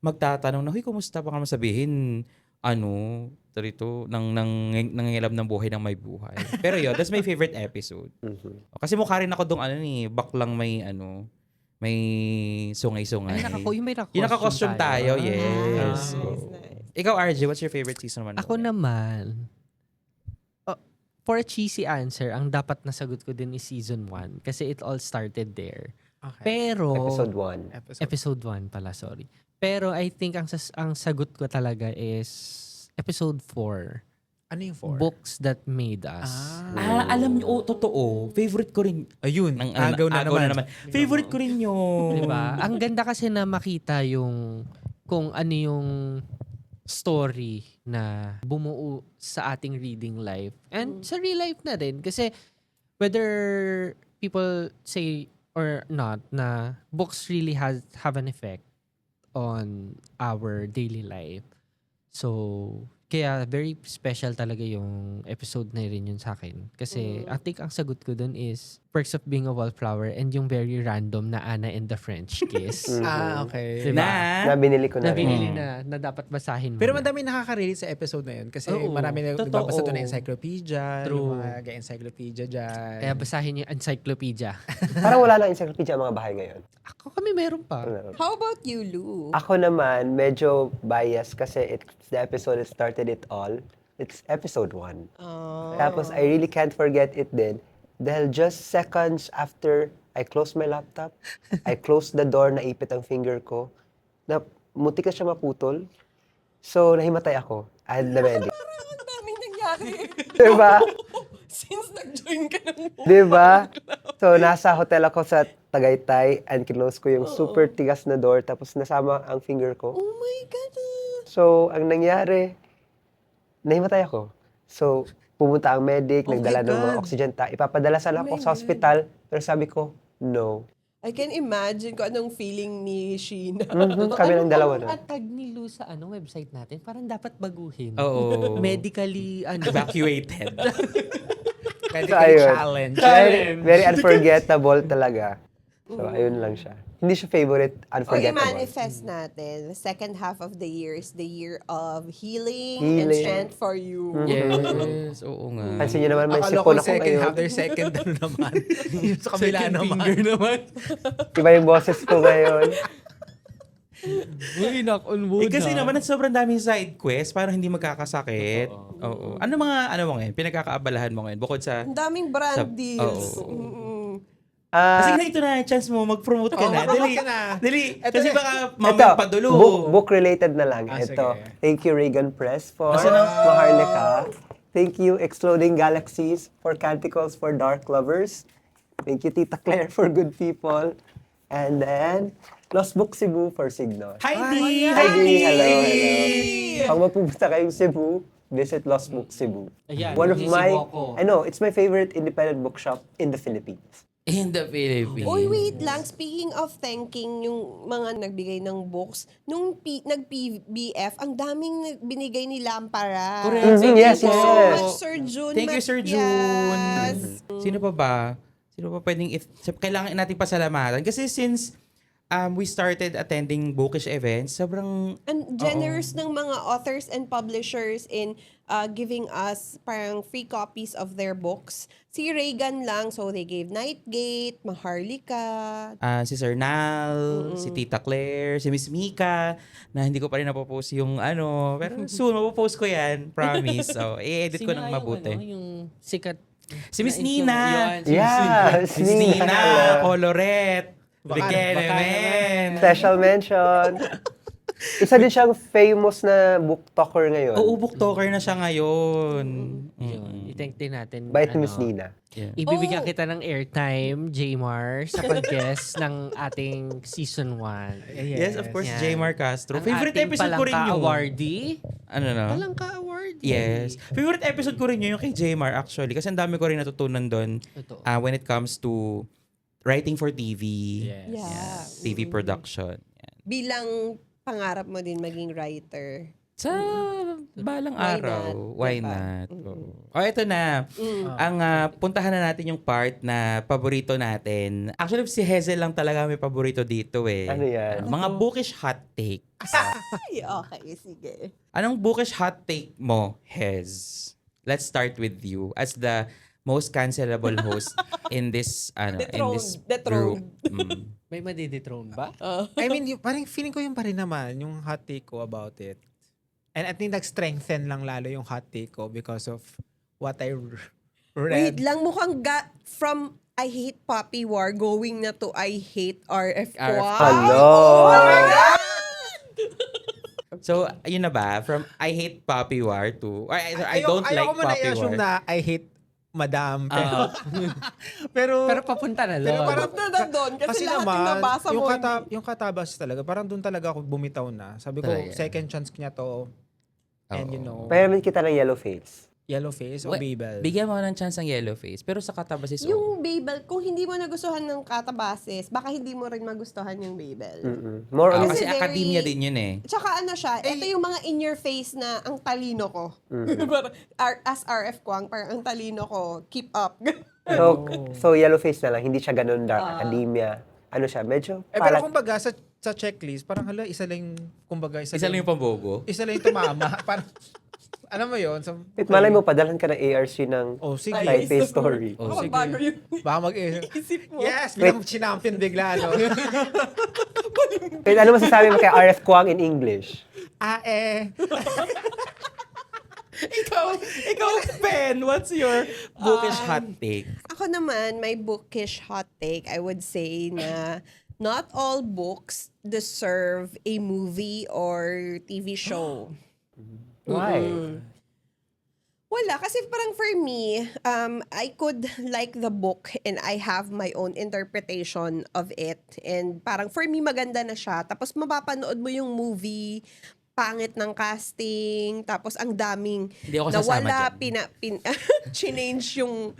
Speaker 1: magtatanong na, huy, kumusta pa ka sabihin, nangingilam ng buhay ng may buhay. Pero yun, that's my favorite episode. Kasi mukha rin ako dong baklang may may sungay-sungay.
Speaker 5: Yung may
Speaker 1: Yung naka-costume tayo, yes.
Speaker 4: Nice,
Speaker 1: Oo.
Speaker 4: nice.
Speaker 1: Ikaw, RJ, what's your favorite season 1?
Speaker 5: Ako naman, for a cheesy answer, ang dapat nasagot ko din is season 1 kasi it all started there.
Speaker 3: Okay.
Speaker 5: Pero,
Speaker 2: Episode 1.
Speaker 5: episode 1 pala, sorry. Pero I think ang sagot ko talaga is episode 4.
Speaker 3: Ano yung 4?
Speaker 5: Books that made us.
Speaker 1: Alam niyo, totoo. Favorite ko rin.
Speaker 3: Ayun. Agaw na naman.
Speaker 1: Favorite ko rin yun.
Speaker 5: Diba? Ang ganda kasi na makita yung kung ano yung story na bumuo sa ating reading life. And sa real life na rin. Kasi whether people say or not na books really have an effect on our daily life. So, kaya very special talaga yung episode na rin yun sa akin. Kasi I think ang sagot ko dun is Perks of Being a Wallflower and yung very random na Anna and the French Kiss.
Speaker 3: Okay.
Speaker 5: Diba?
Speaker 2: Na binili ko na
Speaker 5: na
Speaker 2: rin.
Speaker 5: binili na dapat basahin mo.
Speaker 3: Pero
Speaker 5: na.
Speaker 3: madami nakaka-relate sa episode na yun. Kasi
Speaker 5: Oo,
Speaker 3: marami
Speaker 1: totoo.
Speaker 3: nagbabasa doon ng encyclopedia.
Speaker 5: True.
Speaker 3: Yung mga encyclopedia dyan.
Speaker 5: Kaya basahin yung encyclopedia.
Speaker 2: Parang wala lang encyclopedia ang mga bahay ngayon.
Speaker 5: Ako kami meron pa.
Speaker 4: How about you, Lou?
Speaker 2: Ako naman, medyo biased kasi it's the episode that started it all. It's episode 1.
Speaker 4: Oh.
Speaker 2: Tapos, I really can't forget it din. Dahil just seconds after I closed my laptop, I closed the door, naipit ang finger ko, na muti ka siya maputol. So, nahimatay ako. I had the medic.
Speaker 4: Parang ang daming nangyari.
Speaker 2: Diba?
Speaker 4: Since nag-join ka ng
Speaker 2: Diba? So, nasa hotel ako sa Tagaytay and close ko yung super tigas na door tapos nasama ang finger ko.
Speaker 4: Oh my God.
Speaker 2: So, ang nangyari, nahimatay ako. So, pumunta ang medic,
Speaker 3: Oh my
Speaker 2: nagdala ng mga
Speaker 3: God.
Speaker 2: oxygen ipapadala sana ako sa hospital, pero sabi ko, no.
Speaker 4: I can imagine kung anong feeling ni Sheena.
Speaker 2: Kami ng dalawa na.
Speaker 5: Ang tag ni Lu sa website natin, parang dapat baguhin.
Speaker 1: Oo.
Speaker 5: Medically,
Speaker 1: Evacuated.
Speaker 3: Medical
Speaker 2: ayun.
Speaker 3: challenge.
Speaker 2: Very unforgettable talaga. So, ayun lang siya. Hindi siya favorite,
Speaker 4: O
Speaker 2: unforgettable.
Speaker 4: i-manifest natin, the second half of the year is the year of healing, and
Speaker 2: Healing.
Speaker 4: strength for you.
Speaker 1: Yes, oo nga.
Speaker 2: Pansin niyo naman, may
Speaker 3: Akala ko
Speaker 2: sipon ako
Speaker 3: second
Speaker 2: ngayon.
Speaker 3: half, their second ano naman. Yung sa kabila naman.
Speaker 2: Iba yung boses ko ngayon.
Speaker 5: Uy, knock on wood.
Speaker 1: Kasi naman sobrang daming side quest, parang hindi magkakasakit. Oo. Ano mo ngayon? Pinagkakaabalahan mo ngayon? Bukod sa...
Speaker 4: Ang daming brand
Speaker 1: Sa-
Speaker 4: deals.
Speaker 1: oo.
Speaker 4: Mm-mm.
Speaker 1: Kasi na ito na, chance mo, mag-promote ka na.
Speaker 3: mag-promote
Speaker 1: Dali,
Speaker 3: ka na.
Speaker 1: dali.
Speaker 3: Ito
Speaker 1: Kasi
Speaker 3: na.
Speaker 1: baka mamang padulo.
Speaker 2: Book-related na lang.
Speaker 3: Ah,
Speaker 2: Ito.
Speaker 3: sige.
Speaker 2: Thank you, Reagan Press, for
Speaker 1: Asa na?
Speaker 2: Maharlika. Thank you, Exploding Galaxies, for Canticles for Dark Lovers. Thank you, Tita Claire, for Good People. And then, Lost Book Cebu for Signos.
Speaker 1: Heidi!
Speaker 2: Hi, Dee. Hello, hello. Pag mapupunta kayong Cebu, visit Lost Book Cebu.
Speaker 5: Ayan,
Speaker 2: One of
Speaker 5: yung
Speaker 2: my,
Speaker 5: Cebu ako.
Speaker 2: I know, it's my favorite independent bookshop in the Philippines.
Speaker 1: In the Philippines.
Speaker 4: Uy, wait lang. Speaking of thanking yung mga nagbigay ng books, nung nag-PBF, ang daming binigay ni Lampara.
Speaker 1: Correct.
Speaker 2: Mhm, yes,
Speaker 4: Thank you so
Speaker 2: yes.
Speaker 4: much, Sir June.
Speaker 1: Thank you, Sir June.
Speaker 4: Matias.
Speaker 1: Sino pa ba? Sino pa pwedeng kailangan nating pasalamatan? Kasi since we started attending bookish events. Sobrang
Speaker 4: And generous ng mga authors and publishers in giving us parang free copies of their books. Si Reagan lang, so they gave Nightgate, Maharlika.
Speaker 1: si Sir Nal, si Tita Claire, si Miss Mika, na hindi ko pa rin napopost yung ano. Pero soon, mapopost ko yan. Promise. So, i-edit ko
Speaker 5: Sino
Speaker 1: ng
Speaker 5: nga
Speaker 1: mabuti.
Speaker 5: yung sikat
Speaker 1: Si Miss
Speaker 5: na
Speaker 1: Nina.
Speaker 5: Yun,
Speaker 2: Yeah,
Speaker 1: Miss Nina, Coloret.
Speaker 3: Baka
Speaker 1: Riquelme.
Speaker 2: Special mention. Isa din siyang famous na book talker ngayon.
Speaker 1: Oo, booktalker na siya ngayon.
Speaker 5: Yun. I-thank din natin.
Speaker 2: Bait ni Miss Nina.
Speaker 1: Yeah.
Speaker 5: Ibibigyan
Speaker 4: Oh.
Speaker 5: kita ng airtime, Jmar, sa pag-guest ng ating season 1.
Speaker 1: Yes, of course,
Speaker 5: Yan.
Speaker 1: J. Mar Castro.
Speaker 5: Ang
Speaker 1: Favorite
Speaker 5: ating
Speaker 1: episode ko rin yun.
Speaker 5: Palangka-awardee.
Speaker 1: Ano no?
Speaker 5: Palangka-awardee.
Speaker 1: Yes. Favorite episode ko rin yun yung kay J. Mar actually. Kasi ang dami ko rin natutunan doon
Speaker 5: Totoo.
Speaker 1: when it comes to writing for TV.
Speaker 5: Yes.
Speaker 4: Yeah.
Speaker 1: TV production. Yan.
Speaker 4: Bilang pangarap mo din maging writer.
Speaker 1: Sa balang
Speaker 4: Why
Speaker 1: araw.
Speaker 4: not?
Speaker 1: Why
Speaker 4: Diba?
Speaker 1: not? O, ito na. Ang puntahan na natin yung part na paborito natin. Actually, si Hazel lang talaga may paborito dito eh.
Speaker 2: Ano yan?
Speaker 1: Mga bookish hot take.
Speaker 4: Ay, okay, sige.
Speaker 1: Anong bookish hot take mo, Hez? Let's start with you as the most cancelable host in this in this group.
Speaker 4: Dethroned.
Speaker 5: May madidethrone ba?
Speaker 3: I mean, parang feeling ko yung pa rin naman, yung hot take ko about it. And I think nag-strengthen lang lalo yung hot take ko because of what I read.
Speaker 4: Wait lang, mukhang from I hate Poppy War going na to I hate RF Kwak.
Speaker 2: Hello!
Speaker 1: So, yun na ba? From I hate Poppy War to I don't like
Speaker 3: ayoko mo
Speaker 1: Poppy
Speaker 3: na-assume
Speaker 1: War.
Speaker 3: na I hate Madam. Pero,
Speaker 5: Pero papunta na
Speaker 3: pero
Speaker 5: doon.
Speaker 3: parang,
Speaker 4: Punta na doon kasi lahat yung nabasa mo.
Speaker 3: yung katabas talaga, parang doon talaga ako bumitaw na. Sabi ko,
Speaker 1: Talaga.
Speaker 3: second chance niya to. And
Speaker 1: Oo.
Speaker 3: you know,
Speaker 2: Payaman kita ng yellow face.
Speaker 3: yellow face o
Speaker 1: Wait,
Speaker 3: Babel.
Speaker 1: Bigyan mo ng chance ng yellow face. Pero sa katabas is
Speaker 4: Yung Babel, kung hindi mo nagustuhan ng katabases, baka hindi mo rin magustuhan yung Babel.
Speaker 2: More on
Speaker 1: kasi
Speaker 4: Kasi very-
Speaker 1: academia din yun eh.
Speaker 4: Tsaka ano siya, ito yung mga in your face na ang talino ko. Parang, as RF Kwang, parang ang talino ko, keep up.
Speaker 2: So yellow face na lang, hindi siya ganun dark academia. Ano siya, medyo
Speaker 3: Pero
Speaker 2: parang
Speaker 3: kumbaga, sa checklist, parang isa lang, kumbaga,
Speaker 1: Isa lang yung pambobo.
Speaker 3: isa lang yung tumama. parang, alam mo yun? So,
Speaker 2: wait, malay mo, padalhan ka ng ARC ng
Speaker 3: oh, sige.
Speaker 2: type story.
Speaker 3: Oh,
Speaker 4: Baka
Speaker 3: sige.
Speaker 4: bago yung
Speaker 3: Baka
Speaker 4: isip mo.
Speaker 3: Yes, bilang sinampion bigla, no?
Speaker 2: Wait, ano masasabi mo kay RF Kwang in English?
Speaker 1: ikaw, Ben, what's your bookish hot take?
Speaker 4: Ako naman, my bookish hot take, I would say na not all books deserve a movie or TV show.
Speaker 2: Why?
Speaker 4: Wala. Kasi parang for me, I could like the book and I have my own interpretation of it. And parang for me, maganda na siya. Tapos mapapanood mo yung movie, pangit ng casting, tapos ang daming
Speaker 1: Hindi ako sasama
Speaker 4: nawala,
Speaker 1: dyan.
Speaker 4: change yung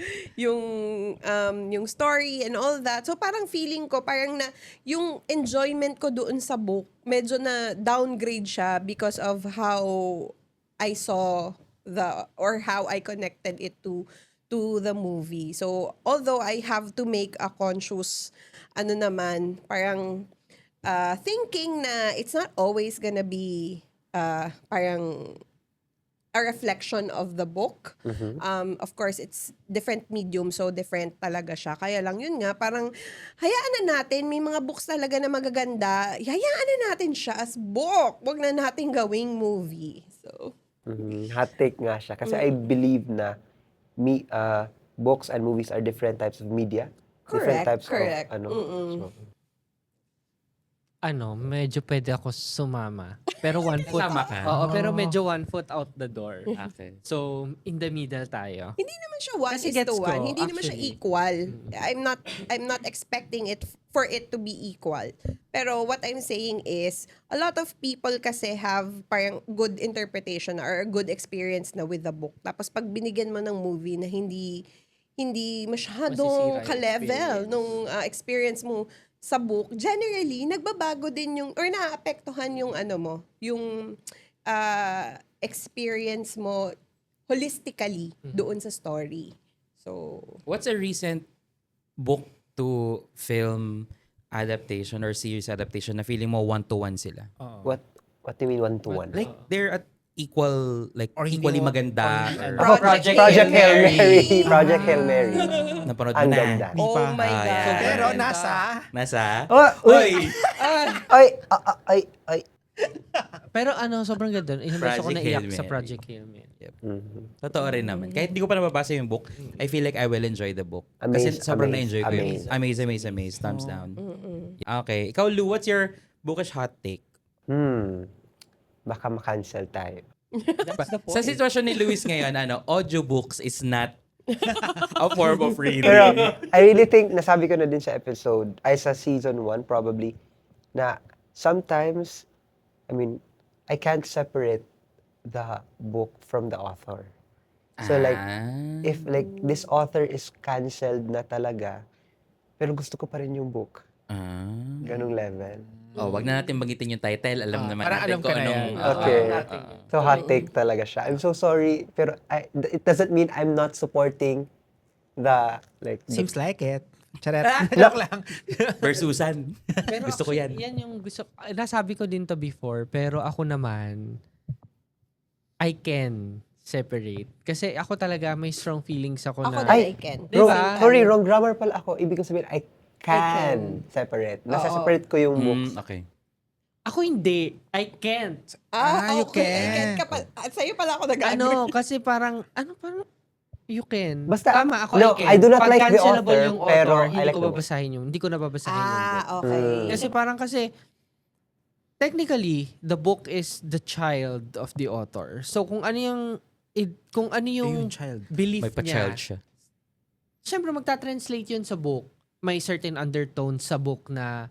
Speaker 4: story and all that. So parang feeling ko, parang na yung enjoyment ko doon sa book, medyo na downgrade siya because of how I saw or how I connected it to the movie. So, although I have to make a conscious, parang thinking na it's not always gonna be parang a reflection of the book. Of course, it's different medium, so different talaga siya. Kaya lang yun nga, parang hayaan na natin, may mga books talaga na magaganda, hayaan na natin siya as book. Wag na natin gawing movie. So,
Speaker 2: Hot take nga siya. Kasi I believe na books and movies are different types of media. Different types
Speaker 4: correct.
Speaker 2: of so,
Speaker 5: Medyo pwede ako sumama. Pero one foot.
Speaker 1: Sama ka?
Speaker 5: Oo, pero medyo one foot out the door.
Speaker 1: Okay.
Speaker 5: So, in the middle tayo.
Speaker 4: hindi naman siya one
Speaker 5: Kasi
Speaker 4: is
Speaker 5: gets
Speaker 4: to
Speaker 5: ko,
Speaker 4: one. Hindi naman siya
Speaker 5: actually.
Speaker 4: equal. I'm not expecting it for it to be equal. Pero what I'm saying is, a lot of people kasi have parang good interpretation or good experience na with the book. Tapos pag binigyan mo ng movie na hindi masyadong
Speaker 5: Masisira yung
Speaker 4: ka-level
Speaker 5: experience.
Speaker 4: nung experience mo sa book, generally, nagbabago din yung, or naaapektuhan yung yung experience mo holistically doon sa story. So,
Speaker 1: What's a recent book to film adaptation or series adaptation na feeling mo one-to-one sila?
Speaker 3: Oo.
Speaker 2: What do you mean one-to-one?
Speaker 1: Like, they're at equal, like,
Speaker 3: Or hindi
Speaker 1: equally
Speaker 3: mo-
Speaker 1: maganda.
Speaker 3: or-
Speaker 1: Or,
Speaker 2: Ako,
Speaker 4: Project
Speaker 2: Project
Speaker 4: Hail
Speaker 2: Hail
Speaker 4: Mary.
Speaker 2: Mary. Project Hail Mary.
Speaker 1: napanood mo
Speaker 2: Ang
Speaker 1: na.
Speaker 2: ganda.
Speaker 3: Di
Speaker 4: Oh
Speaker 3: pa.
Speaker 4: my
Speaker 1: Ah,
Speaker 4: God.
Speaker 1: yeah.
Speaker 3: Pero nasa...
Speaker 1: Nasa?
Speaker 2: Oh, uy!
Speaker 1: Oy!
Speaker 2: Ay.
Speaker 5: Pero sobrang ganda. Ilang beses ako
Speaker 1: Project
Speaker 5: naiyak
Speaker 1: Hail
Speaker 5: sa
Speaker 1: Mary.
Speaker 5: Project Hail Mary.
Speaker 1: Totoo rin naman. Kahit hindi ko pa nababasa yung book, I feel like I will enjoy the book. Kasi
Speaker 2: Amaze,
Speaker 1: sobrang
Speaker 2: amaze,
Speaker 1: na-enjoy ko yun.
Speaker 2: amaze.
Speaker 1: Amaze. Thumbs down. Okay. Ikaw, Lou, what's your bookish hot take?
Speaker 2: Baka ma-cancel tayo.
Speaker 1: Sa sitwasyon ni Luis ngayon, audiobooks is not a form of reading.
Speaker 2: Pero I really think, nasabi ko na din sa episode, ay sa season 1 probably, na sometimes, I can't separate the book from the author. So like, if like this author is canceled na talaga, pero gusto ko pa rin yung book. Ganong level.
Speaker 1: Wag na natin banggitin yung title. Alam naman
Speaker 3: parang
Speaker 1: natin
Speaker 3: alam
Speaker 1: kung
Speaker 3: ko na
Speaker 1: anong...
Speaker 3: yan.
Speaker 2: Okay. So hot take talaga siya. I'm so sorry, pero it doesn't mean I'm not supporting the like the-
Speaker 3: Seems like it. Charet. Joke lang.
Speaker 1: Versusan.
Speaker 5: Pero
Speaker 1: Gusto ko yan.
Speaker 5: Yan yung gusto. Nasabi ko din to before, pero ako naman, I can separate. Kasi ako talaga, may strong feelings ako
Speaker 4: Ako
Speaker 5: na...
Speaker 4: na
Speaker 2: Ay,
Speaker 4: I can.
Speaker 5: Diba?
Speaker 2: Wrong grammar pala ako. Ibig ko sabihin, I can separate. Nasa-separate ko yung books.
Speaker 1: Okay.
Speaker 5: Ako hindi. I can't.
Speaker 3: You
Speaker 4: okay.
Speaker 3: can.
Speaker 4: Ka pa, sa'yo pala ako nag-agree.
Speaker 5: Kasi parang, parang, you can.
Speaker 2: Basta-
Speaker 5: Tama, ako
Speaker 2: no,
Speaker 5: I can.
Speaker 2: I do not
Speaker 5: Pag
Speaker 2: like the
Speaker 5: cancelable
Speaker 2: author,
Speaker 5: yung
Speaker 2: pero
Speaker 5: author,
Speaker 2: I
Speaker 5: hindi
Speaker 2: like
Speaker 5: ko
Speaker 2: the book.
Speaker 5: babasahin yung, hindi ko nababasahin yung book.
Speaker 4: Okay.
Speaker 5: Kasi parang technically, the book is the child of the author. So kung ano yung
Speaker 3: Ayun, child.
Speaker 5: belief
Speaker 1: May
Speaker 5: niya,
Speaker 1: pa-child siya.
Speaker 5: syempre magta-translate yun sa book. May certain undertone sa book na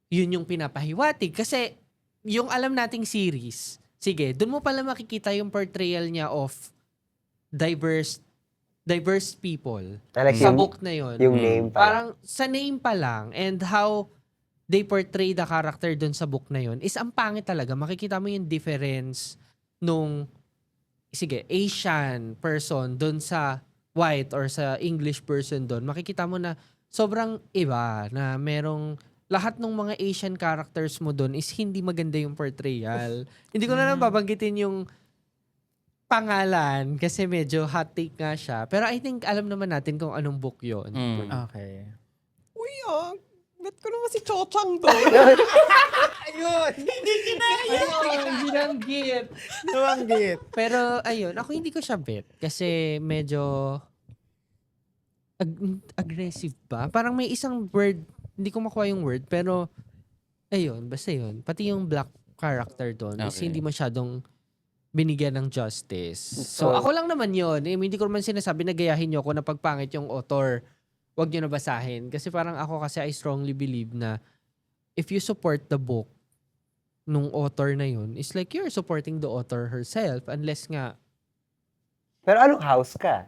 Speaker 5: yun yung pinapahiwatig. Kasi yung alam nating series, sige, dun mo pala makikita yung portrayal niya of diverse people
Speaker 2: I like
Speaker 5: sa
Speaker 2: yung,
Speaker 5: book na yun.
Speaker 2: yung name pa.
Speaker 5: Parang sa name pa lang and how they portray the character dun sa book na yun is ang pangit talaga. Makikita mo yung difference nung Asian person dun sa white or sa English person dun. Makikita mo na sobrang iba na merong lahat ng mga Asian characters mo dun is hindi maganda yung portrayal. Hindi ko na lang babanggitin yung pangalan kasi medyo hot take nga siya. Pero I think alam naman natin kung anong book yun.
Speaker 3: Okay.
Speaker 4: Uy, bet ko naman si Chochang doon.
Speaker 3: Ayun!
Speaker 5: Ayun, binanggit.
Speaker 3: Nabanggit.
Speaker 5: Pero ayun, ako hindi ko siya bet kasi medyo aggressive ba? Parang may isang word, hindi ko makuha yung word, pero ayun, basta yun. Pati yung black character doon is
Speaker 1: Okay.
Speaker 5: hindi masyadong binigyan ng justice. So,
Speaker 2: So-
Speaker 5: ako lang naman yun. Hindi ko naman sinasabi na gayahin nyo ako na pagpangit yung author. Huwag nyo na basahin. Kasi parang ako kasi I strongly believe na if you support the book nung author na yun, it's like you're supporting the author herself unless nga
Speaker 2: Pero anong house ka?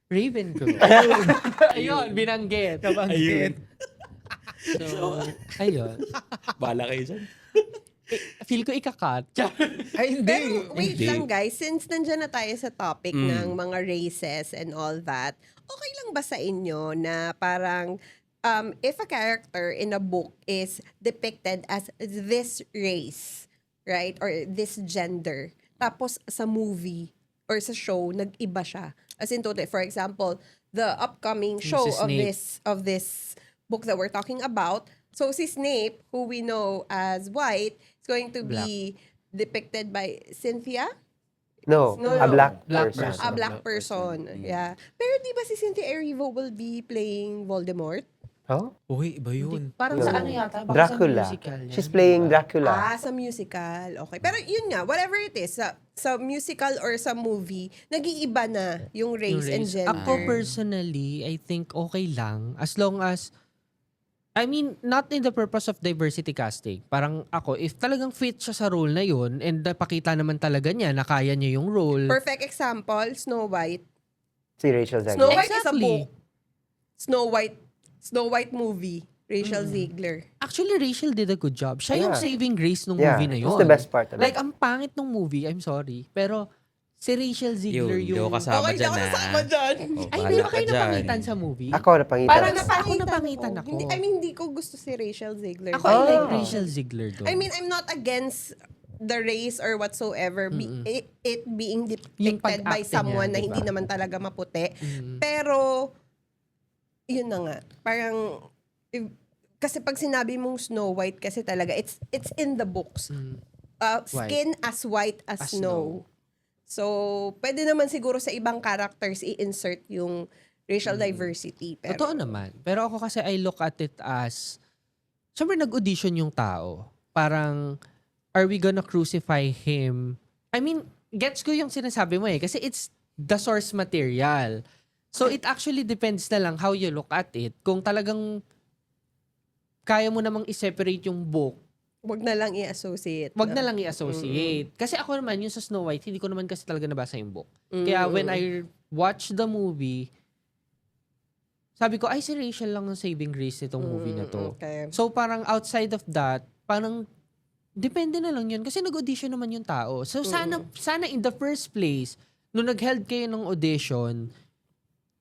Speaker 5: Ravenclaw. Ayun, binanggit.
Speaker 3: Nabanggit.
Speaker 5: So, ayun.
Speaker 1: Bahala kayo dyan.
Speaker 5: Feel ko ikakat.
Speaker 3: Ay, hindi.
Speaker 4: Pero wait
Speaker 1: Hindi.
Speaker 4: lang guys, since nandyan na tayo sa topic ng mga races and all that, okay lang ba sa inyo na parang if a character in a book is depicted as this race, right? Or this gender, tapos sa movie or sa show, nag-iba siya. As in, for example, the upcoming show
Speaker 5: Si
Speaker 4: of
Speaker 5: Snape.
Speaker 4: this book that we're talking about, so si Snape, who we know as white, is going to be depicted by Cynthia?
Speaker 2: No,
Speaker 4: No,
Speaker 2: a
Speaker 4: no.
Speaker 2: black
Speaker 5: Black
Speaker 2: person.
Speaker 5: person.
Speaker 4: A black person. Yeah. Pero di ba si Cynthia Erivo will be playing Voldemort?
Speaker 2: Huh?
Speaker 3: Uy, iba yun.
Speaker 5: Parang
Speaker 2: No.
Speaker 5: sa ano yata? Baka
Speaker 2: Dracula.
Speaker 5: Sa musical yan.
Speaker 2: She's playing Dracula.
Speaker 4: Sa musical. Okay. Pero yun nga, whatever it is, sa musical or sa movie, nag-iiba na yung race, and gender.
Speaker 5: Ako personally, I think okay lang as long as not in the purpose of diversity casting. Parang ako, if talagang fit siya sa role na yun and napakita naman talaga niya na kaya niya yung role.
Speaker 4: Perfect example, Snow White.
Speaker 2: Si Rachel Zegler.
Speaker 4: Snow White is a
Speaker 5: Exactly.
Speaker 4: book. Snow White movie. Rachel Ziegler.
Speaker 5: Actually, Rachel did a good job. Siya yung
Speaker 2: Yeah.
Speaker 5: saving grace ng
Speaker 2: Yeah,
Speaker 5: movie na yun.
Speaker 2: it's the best part of
Speaker 5: Like,
Speaker 2: it.
Speaker 5: ang pangit ng movie, I'm sorry. Pero, Si Rachel Ziegler
Speaker 1: Hindi
Speaker 5: yung...
Speaker 1: ako kasama
Speaker 4: Okay,
Speaker 1: dyan
Speaker 4: ako
Speaker 1: na.
Speaker 4: kasama dyan.
Speaker 5: Ay, hindi ba kayo napangitan sa movie?
Speaker 2: Ako napangitan.
Speaker 5: Parang ako napangitan ako.
Speaker 4: Hindi, I mean, hindi ko gusto si Rachel Ziegler.
Speaker 5: Ako, I like
Speaker 2: Ah.
Speaker 5: Rachel Ziegler doon.
Speaker 4: I mean, I'm not against the race or whatsoever. It being
Speaker 5: Yung
Speaker 4: depicted by
Speaker 5: pag-acting
Speaker 4: someone
Speaker 5: niya,
Speaker 4: na hindi
Speaker 5: diba?
Speaker 4: naman talaga maputi.
Speaker 5: Mm.
Speaker 4: Pero, yun na nga. Parang, kasi pag sinabi mong Snow White, kasi talaga, it's in the books.
Speaker 5: Mm.
Speaker 4: Skin as white as snow. So, pwede naman siguro sa ibang characters i-insert yung racial diversity. Pero,
Speaker 5: Totoo naman. Pero ako kasi I look at it as, syempre nag-audition yung tao. Parang, are we gonna crucify him? I mean, gets ko yung sinasabi mo eh. Kasi it's the source material. So it actually depends na lang how you look at it. Kung talagang kaya mo namang i-separate yung book,
Speaker 4: wag na lang i-associate.
Speaker 5: wag na lang i-associate. Kasi ako naman, yung sa Snow White, hindi ko naman kasi talaga nabasa yung book.
Speaker 4: Mm.
Speaker 5: Kaya when I watch the movie, sabi ko, ay si Rachel lang ang saving grace nitong movie na to.
Speaker 4: Okay.
Speaker 5: So parang outside of that, parang depende na lang yun. Kasi nag-audition naman yung tao. So sana in the first place, nung nag-held kayo ng audition,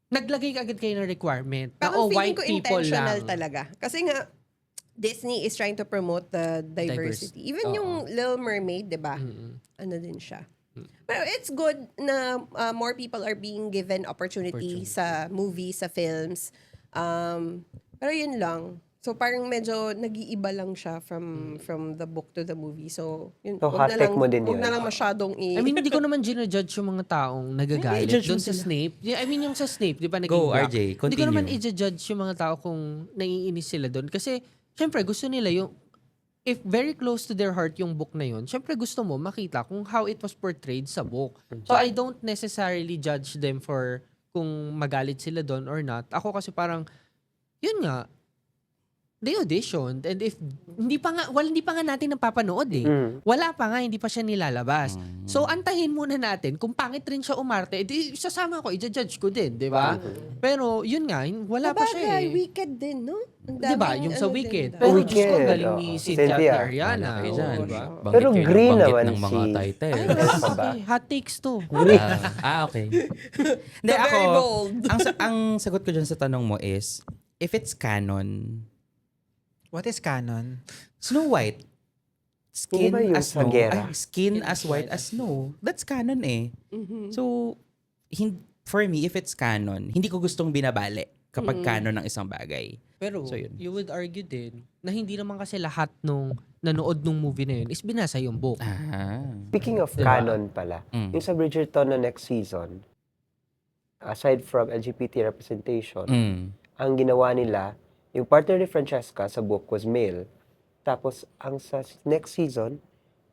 Speaker 5: naglagay agad kayo ng requirement na,
Speaker 4: Parang feeling
Speaker 5: white
Speaker 4: ko
Speaker 5: people
Speaker 4: intentional
Speaker 5: lang.
Speaker 4: talaga. Kasi nga, Disney is trying to promote the diversity. Even yung Little Mermaid, di ba? Ano din siya. Pero it's good na more people are being given opportunity sa movies, sa films. Pero yun lang. So parang medyo nag-iiba lang siya from the book to the movie. So yun,
Speaker 2: So, hot take mo din
Speaker 4: wag
Speaker 2: yun.
Speaker 4: na lang masyadong
Speaker 5: I mean, hindi ko naman ginajudge yung mga taong nagagalit
Speaker 1: i-judge
Speaker 5: doon
Speaker 1: mo
Speaker 5: sa
Speaker 1: sila.
Speaker 5: Snape. I mean, yung sa Snape, di ba naging
Speaker 1: Go,
Speaker 5: black?
Speaker 1: RJ,
Speaker 5: Hindi ko
Speaker 1: continue.
Speaker 5: naman i-judge yung mga tao kung naiinis sila doon. Kasi, syempre, gusto nila yung, if very close to their heart yung book na yun, syempre gusto mo makita kung how it was portrayed sa book. So, I don't necessarily judge them for kung magalit sila doon or not. Ako kasi parang, yun nga, they auditioned and if hindi pa nga natin napapanood eh. Wala pa nga, hindi pa siya nilalabas. So antahin muna natin kung pangit rin siya umarte, edi sasama ko, i-judge ko din, 'di ba? Pero yun nga, wala pa siya eh.
Speaker 4: Wicked din, no? Ang
Speaker 5: 'Di ba?
Speaker 4: daming
Speaker 5: Yung sa
Speaker 4: ano
Speaker 5: Wicked.
Speaker 4: din
Speaker 5: Pero
Speaker 4: doon.
Speaker 5: Diyos ko, ang
Speaker 2: Wicked,
Speaker 5: galing ni
Speaker 2: oo.
Speaker 5: Cynthia
Speaker 2: Cynthia.
Speaker 5: at Ariana.
Speaker 1: Kayo dyan.
Speaker 5: Oo, diba?
Speaker 1: Banggit
Speaker 2: Pero
Speaker 1: kayo ng
Speaker 2: green
Speaker 1: banggit
Speaker 2: naman
Speaker 1: ng mga
Speaker 2: si-
Speaker 1: title.
Speaker 2: Ano ba?
Speaker 5: Okay, hot takes to.
Speaker 1: Okay. Hindi,
Speaker 4: The
Speaker 1: ako,
Speaker 4: very bold.
Speaker 1: ang sagot ko dyan sa tanong mo is, if it's canon,
Speaker 6: What is canon?
Speaker 1: Snow White, skin
Speaker 2: Hindi ba yung
Speaker 1: as
Speaker 2: sa
Speaker 1: snow,
Speaker 2: gera?
Speaker 1: skin as white as snow. That's canon eh. So, for me, if it's canon, hindi ko gustong binabali kapag canon ng isang bagay.
Speaker 5: Pero
Speaker 1: So, yun.
Speaker 5: you would argue din na hindi naman kasi lahat nung nanood nung movie na yun is binasa yung book.
Speaker 2: Speaking of
Speaker 5: Diba?
Speaker 2: canon pala,
Speaker 1: Mm.
Speaker 2: yung sa Bridgerton na next season, aside from LGBT representation, ang ginawa nila, yung partner ni Francesca sa book was male. Tapos, ang sa next season,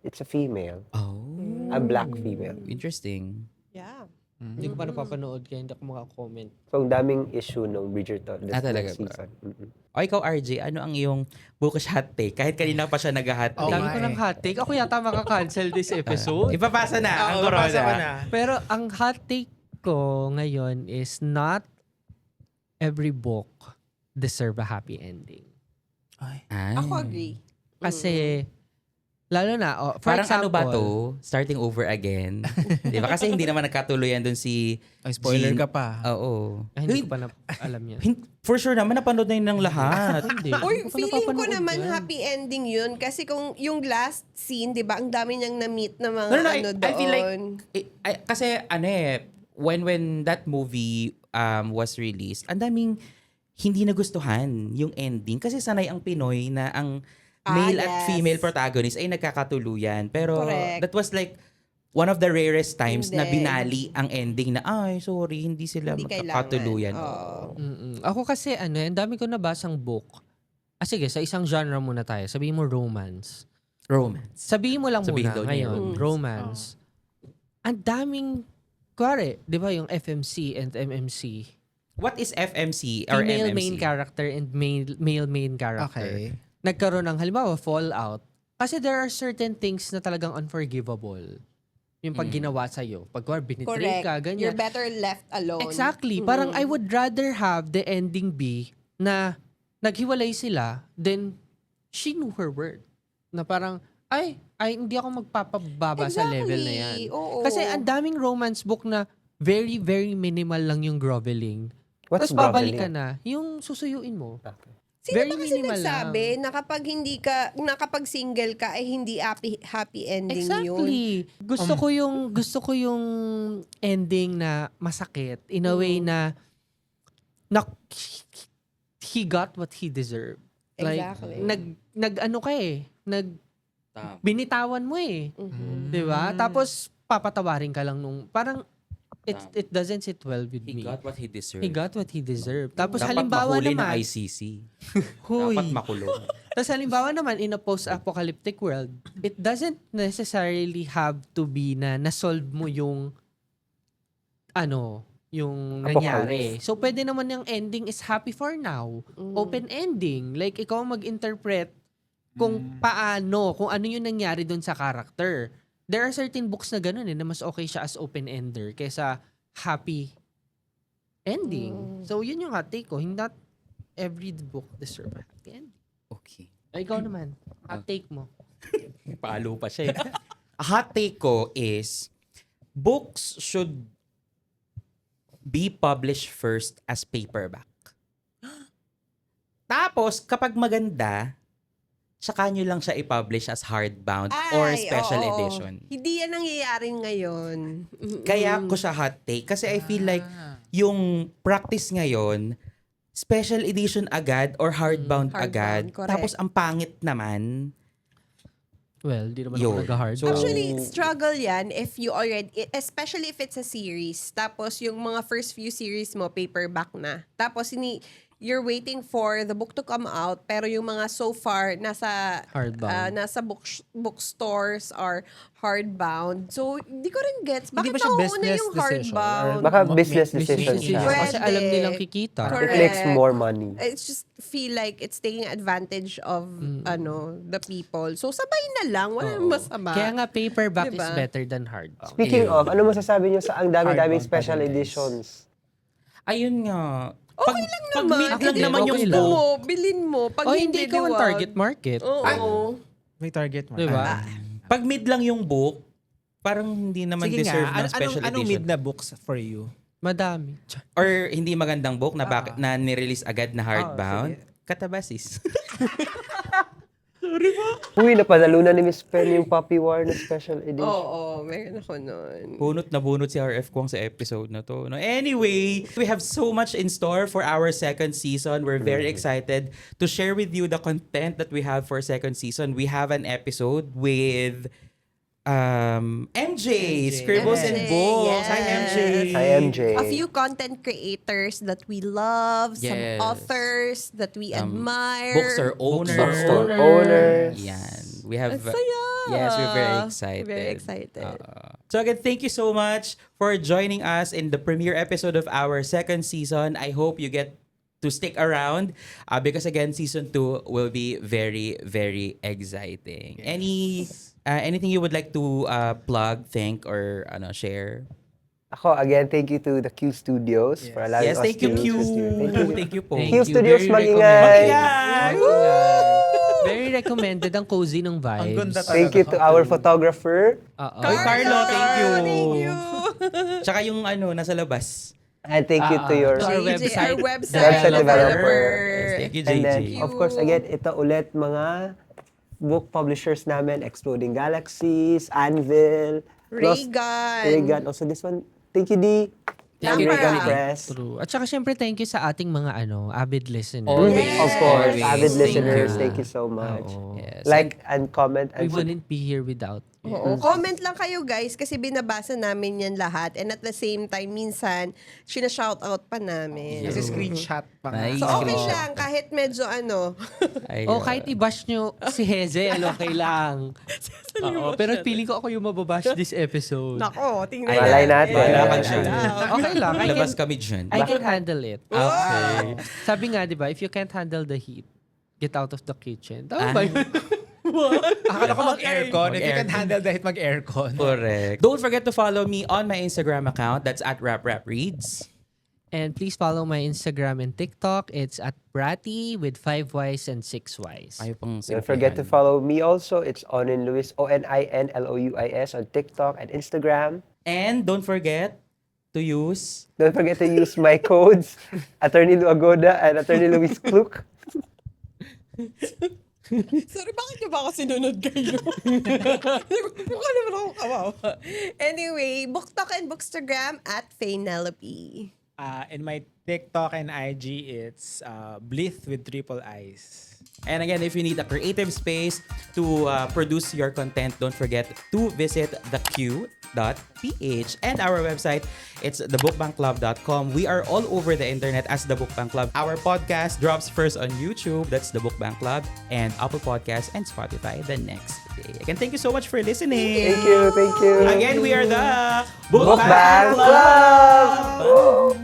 Speaker 2: it's a female.
Speaker 1: Oh.
Speaker 2: A black female.
Speaker 1: Interesting.
Speaker 4: Yeah.
Speaker 5: Hindi ko pa napapanood kaya hindi ako makakomment.
Speaker 2: So, ang daming issue ng Bridgerton this
Speaker 1: Talaga
Speaker 2: next
Speaker 1: ba?
Speaker 2: season.
Speaker 1: O ikaw, RJ, ano ang iyong bookish hot take? Kahit kanina pa siya nag-hot
Speaker 6: Oh,
Speaker 1: take.
Speaker 5: Dami ko ng hot take. Ako yata makakancel this episode.
Speaker 1: Ipapasa na ang
Speaker 6: Oo,
Speaker 1: corona.
Speaker 6: nabasa ko na.
Speaker 5: Pero ang hot take ko ngayon is not every book deserve a happy ending.
Speaker 1: Ah.
Speaker 4: Ako agree.
Speaker 5: Kasi, lalo na, for
Speaker 1: Parang
Speaker 5: example,
Speaker 1: ano ba to? Starting over again. Di ba? Kasi hindi naman nagkatuloyan dun si...
Speaker 6: Ay, spoiler
Speaker 1: Jean.
Speaker 6: ka pa.
Speaker 1: Oo.
Speaker 5: Ay, hindi ko pa alam yan.
Speaker 1: For sure naman, napanood na yun ng lahat.
Speaker 5: Hindi.
Speaker 4: Or
Speaker 5: Hindi pa
Speaker 4: feeling ko
Speaker 5: napapanood
Speaker 4: naman
Speaker 5: yan.
Speaker 4: happy ending yun. Kasi kung yung last scene, di ba, ang dami niyang na-meet na mga
Speaker 1: No,
Speaker 4: ano doon.
Speaker 1: I feel like... kasi ano eh, when that movie was released, ang daming hindi nagustuhan yung ending. Kasi sanay ang Pinoy na ang male at
Speaker 4: yes.
Speaker 1: female protagonist ay nagkakatuluyan. Pero
Speaker 4: Correct.
Speaker 1: that was like one of the rarest times na
Speaker 4: Hindi.
Speaker 1: binali ang ending na, ay, sorry, hindi sila
Speaker 4: Hindi
Speaker 1: magkakatuluyan.
Speaker 4: kailangan. Oo.
Speaker 5: Ako kasi, ang dami ko nabasang book. Sige, sa isang genre muna tayo. Sabihin mo romance.
Speaker 1: Romance.
Speaker 5: Sabihin mo lang
Speaker 1: Sabihin
Speaker 5: muna
Speaker 1: daw niya
Speaker 5: ngayon, romance. Ang daming, kuwari, di ba yung FMC and MMC?
Speaker 1: What is FMC or
Speaker 5: Female
Speaker 1: MMC?
Speaker 5: main character and male main character.
Speaker 6: Okay.
Speaker 5: Nagkaroon ng, halimbawa, fallout. Kasi there are certain things na talagang unforgivable. Yung pag ginawa sa'yo. Pag binitray
Speaker 4: Correct.
Speaker 5: ka, ganyan.
Speaker 4: You're better left alone.
Speaker 5: Exactly. Parang I would rather have the ending be na naghiwalay sila, then she knew her worth. Na parang, hindi ako magpapababa sa level na yan.
Speaker 4: Oo.
Speaker 5: Kasi ang daming romance book na very, very minimal lang yung groveling.
Speaker 2: What's
Speaker 5: Tapos babalik ka
Speaker 2: groveling?
Speaker 5: na, yung susuyuin mo.
Speaker 4: Sino
Speaker 5: very
Speaker 4: ba kasi
Speaker 5: minimal
Speaker 4: nagsabi na kapag single ka, ay hindi happy ending yun?
Speaker 5: Exactly. Gusto ko yung ending na masakit in a way na he got what he deserved. Like,
Speaker 4: Exactly.
Speaker 5: nag-ano ka eh. Binitawan mo eh.
Speaker 4: Mhm.
Speaker 5: 'Di ba? Tapos papatawarin ka lang nung parang it doesn't sit well with
Speaker 1: He
Speaker 5: me.
Speaker 1: got what he deserved.
Speaker 5: He got what he deserved. Tapos
Speaker 1: Dapat
Speaker 5: halimbawa
Speaker 1: mahuli ng
Speaker 5: naman,
Speaker 1: ICC.
Speaker 5: huy.
Speaker 1: Dapat makulong.
Speaker 5: Tapos halimbawa naman in a post-apocalyptic world, it doesn't necessarily have to be na nasolve mo yung yung nangyari. So pwede naman yung ending is happy for now. Open ending. Like ikaw mag-interpret kung paano, kung ano yung nangyari doon sa character. There are certain books na gano'n na mas okay siya as open-ender kaysa happy ending. So, yun yung hot take ko. Not every book deserve a happy ending.
Speaker 1: Okay.
Speaker 5: Ikaw naman, hot take mo.
Speaker 1: Paalo pa siya. A hot take ko is, books should be published first as paperback. Tapos, kapag maganda, saka nyo lang siya i-publish as hardbound or special
Speaker 4: oo.
Speaker 1: edition.
Speaker 4: Hindi yan nangyayari ngayon.
Speaker 1: Kaya ko siya hot take kasi I feel like yung practice ngayon, special edition agad or hardbound agad.
Speaker 4: Hardbound, correct.
Speaker 1: Tapos ang pangit naman.
Speaker 5: Well, di naman
Speaker 1: Yun.
Speaker 5: ako nag-hard.
Speaker 1: So,
Speaker 4: Actually, struggle yan if you already, especially if it's a series. Tapos yung mga first few series mo, paperback na. Tapos you're waiting for the book to come out, pero yung mga so far nasa
Speaker 5: Hardbound.
Speaker 4: nasa bookstores are hardbound. So, hindi ko rin gets.
Speaker 6: Hindi
Speaker 4: Bakit
Speaker 6: ba siya
Speaker 4: nauuna
Speaker 6: business
Speaker 4: yung
Speaker 6: decision?
Speaker 4: hardbound?
Speaker 2: Baka
Speaker 6: Ma-
Speaker 2: business
Speaker 6: business
Speaker 2: decision
Speaker 5: Decision.
Speaker 2: siya.
Speaker 4: Pwede.
Speaker 5: Kasi alam nilang kikita.
Speaker 4: Correct.
Speaker 2: It makes more money.
Speaker 4: I just feel like it's taking advantage of the people. So, sabay na lang. Wala namang masama.
Speaker 5: Kaya nga paperback is
Speaker 4: Diba?
Speaker 5: better than hardbound.
Speaker 2: Speaking of, ano masasabi niyo sa ang dami-daming
Speaker 6: Hardbound
Speaker 2: special
Speaker 6: pa rin, guys.
Speaker 2: editions?
Speaker 1: ayun nga.
Speaker 4: Okay lang
Speaker 1: pag
Speaker 4: naman.
Speaker 1: mid lang
Speaker 4: Hindi,
Speaker 1: naman
Speaker 5: okay
Speaker 1: yung
Speaker 5: lang.
Speaker 1: book.
Speaker 4: Bilin mo. Pag
Speaker 5: O hindi ikaw ang
Speaker 4: wag.
Speaker 5: target market.
Speaker 4: Oo.
Speaker 6: May target mo.
Speaker 5: Diba?
Speaker 1: Pag mid lang yung book, parang hindi naman
Speaker 6: Sige
Speaker 1: deserve
Speaker 6: nga,
Speaker 1: ng special
Speaker 6: anong
Speaker 1: edition.
Speaker 6: mid na books for you?
Speaker 5: Madami.
Speaker 1: Or hindi magandang book na bakit na nirelease agad na hardbound.
Speaker 6: sige.
Speaker 1: Katabasis.
Speaker 2: Uy, napanalunan ni Miss Pen yung Puppy War na special edition.
Speaker 4: Oo, meron ako nun.
Speaker 1: Bunot na bunot si RF Kwong sa episode na to. No? Anyway, we have so much in store for our second season. We're very excited to share with you the content that we have for second season. We have an episode with MJ, Scribbles and
Speaker 4: MJ,
Speaker 1: Books. Hi,
Speaker 4: yes.
Speaker 1: MJ.
Speaker 2: Hi, MJ.
Speaker 4: A few content creators that we love,
Speaker 1: Yes.
Speaker 4: some authors that we admire.
Speaker 1: Bookstore owner.
Speaker 2: Bookstore owners.
Speaker 1: Yan. We have...
Speaker 4: Ang saya.
Speaker 1: Yes, we're very excited.
Speaker 4: Very excited.
Speaker 1: So again, thank you so much for joining us in the premiere episode of our second season. I hope you get to stick around because again, season 2 will be very, very exciting. Anything you would like to plug, thank, or share?
Speaker 2: Ako, again, thank you to the Q Studios for allowing
Speaker 1: Yes,
Speaker 2: us
Speaker 1: thank you,
Speaker 2: to
Speaker 1: Q.
Speaker 2: use this here. Thank you.
Speaker 1: Thank you po.
Speaker 2: Q Studios, mag-ingay.
Speaker 5: Very recommended ang cozy ng vibes.
Speaker 6: Ang ganda talaga.
Speaker 2: Thank you to our photographer.
Speaker 5: Oo.
Speaker 1: Oy, Carlo, thank you.
Speaker 4: Thank you.
Speaker 1: Tsaka yung nasa labas.
Speaker 2: And thank you to your...
Speaker 5: To our
Speaker 4: JJ, our
Speaker 5: website
Speaker 2: Website
Speaker 4: developer.
Speaker 1: Yes, thank you,
Speaker 2: And then,
Speaker 1: JJ.
Speaker 2: of course, again, ito ulit mga book publishers namin, Exploding Galaxies, Anvil, plus Reagan. Also this one, thank you, D.
Speaker 4: Thank
Speaker 2: From
Speaker 4: you,
Speaker 2: Reagan
Speaker 4: Reagan.
Speaker 2: Press.
Speaker 5: True. At saka syempre thank you sa ating mga avid listeners.
Speaker 1: Always.
Speaker 2: Of course,
Speaker 1: Always.
Speaker 2: avid
Speaker 1: Thank
Speaker 2: listeners,
Speaker 5: you.
Speaker 2: thank you so much.
Speaker 5: Oo.
Speaker 1: Yes.
Speaker 2: Like and comment.
Speaker 5: We
Speaker 2: And
Speaker 5: wouldn't be here without you.
Speaker 4: Oo. Comment lang kayo guys kasi binabasa namin yan lahat and at the same time minsan shoutout pa namin.
Speaker 6: Kasi screenshot pa nga.
Speaker 1: Nice.
Speaker 4: So okay
Speaker 1: Screenshot.
Speaker 4: lang kahit medyo
Speaker 1: Ayun.
Speaker 5: O kahit i-bash nyo si Hazel, okay lang. Oo, pero feeling ko ako yung mababash this episode.
Speaker 4: Nako, tingnan
Speaker 2: Malay natin.
Speaker 1: Wala ka dyan.
Speaker 5: Okay lang.
Speaker 1: Labas kami dyan.
Speaker 5: I can handle it.
Speaker 1: Okay.
Speaker 5: Sabi nga, di ba, if you can't handle the heat, get out of the kitchen. Tama ba yun?
Speaker 6: Akala ko mag-aircon. If you can
Speaker 1: Mag-aircon.
Speaker 6: handle the heat, mag-aircon.
Speaker 1: Correct. Don't forget to follow me on my Instagram account. That's at RapRapReads.
Speaker 5: And please follow my Instagram and TikTok. It's at Bratty with 5 Ys and 6 Ys.
Speaker 1: Ayaw pang
Speaker 2: Don't forget to
Speaker 1: simplihan.
Speaker 2: follow me also. It's Onin Luis, Oninlouis on TikTok and Instagram.
Speaker 1: And don't forget to use...
Speaker 2: Don't forget to use my codes, Attorney Lou Agoda and Attorney Luis Kluk.
Speaker 4: Sorry, bakit niyo ba ako sinunod kayo? Mukha naman akong kawawa. Anyway, BookTok and Bookstagram at Faynelope.
Speaker 6: In my TikTok and IG, it's Blith with triple I's.
Speaker 1: And again, if you need a creative space to produce your content, don't forget to visit theq.ph and our website. It's thebookbankclub.com. We are all over the internet as The Bookbank Club. Our podcast drops first on YouTube. That's The Bookbank Club, and Apple Podcasts and Spotify the next day. Again, thank you so much for listening.
Speaker 2: Thank you.
Speaker 1: Again, we are the
Speaker 2: Bookbank Club!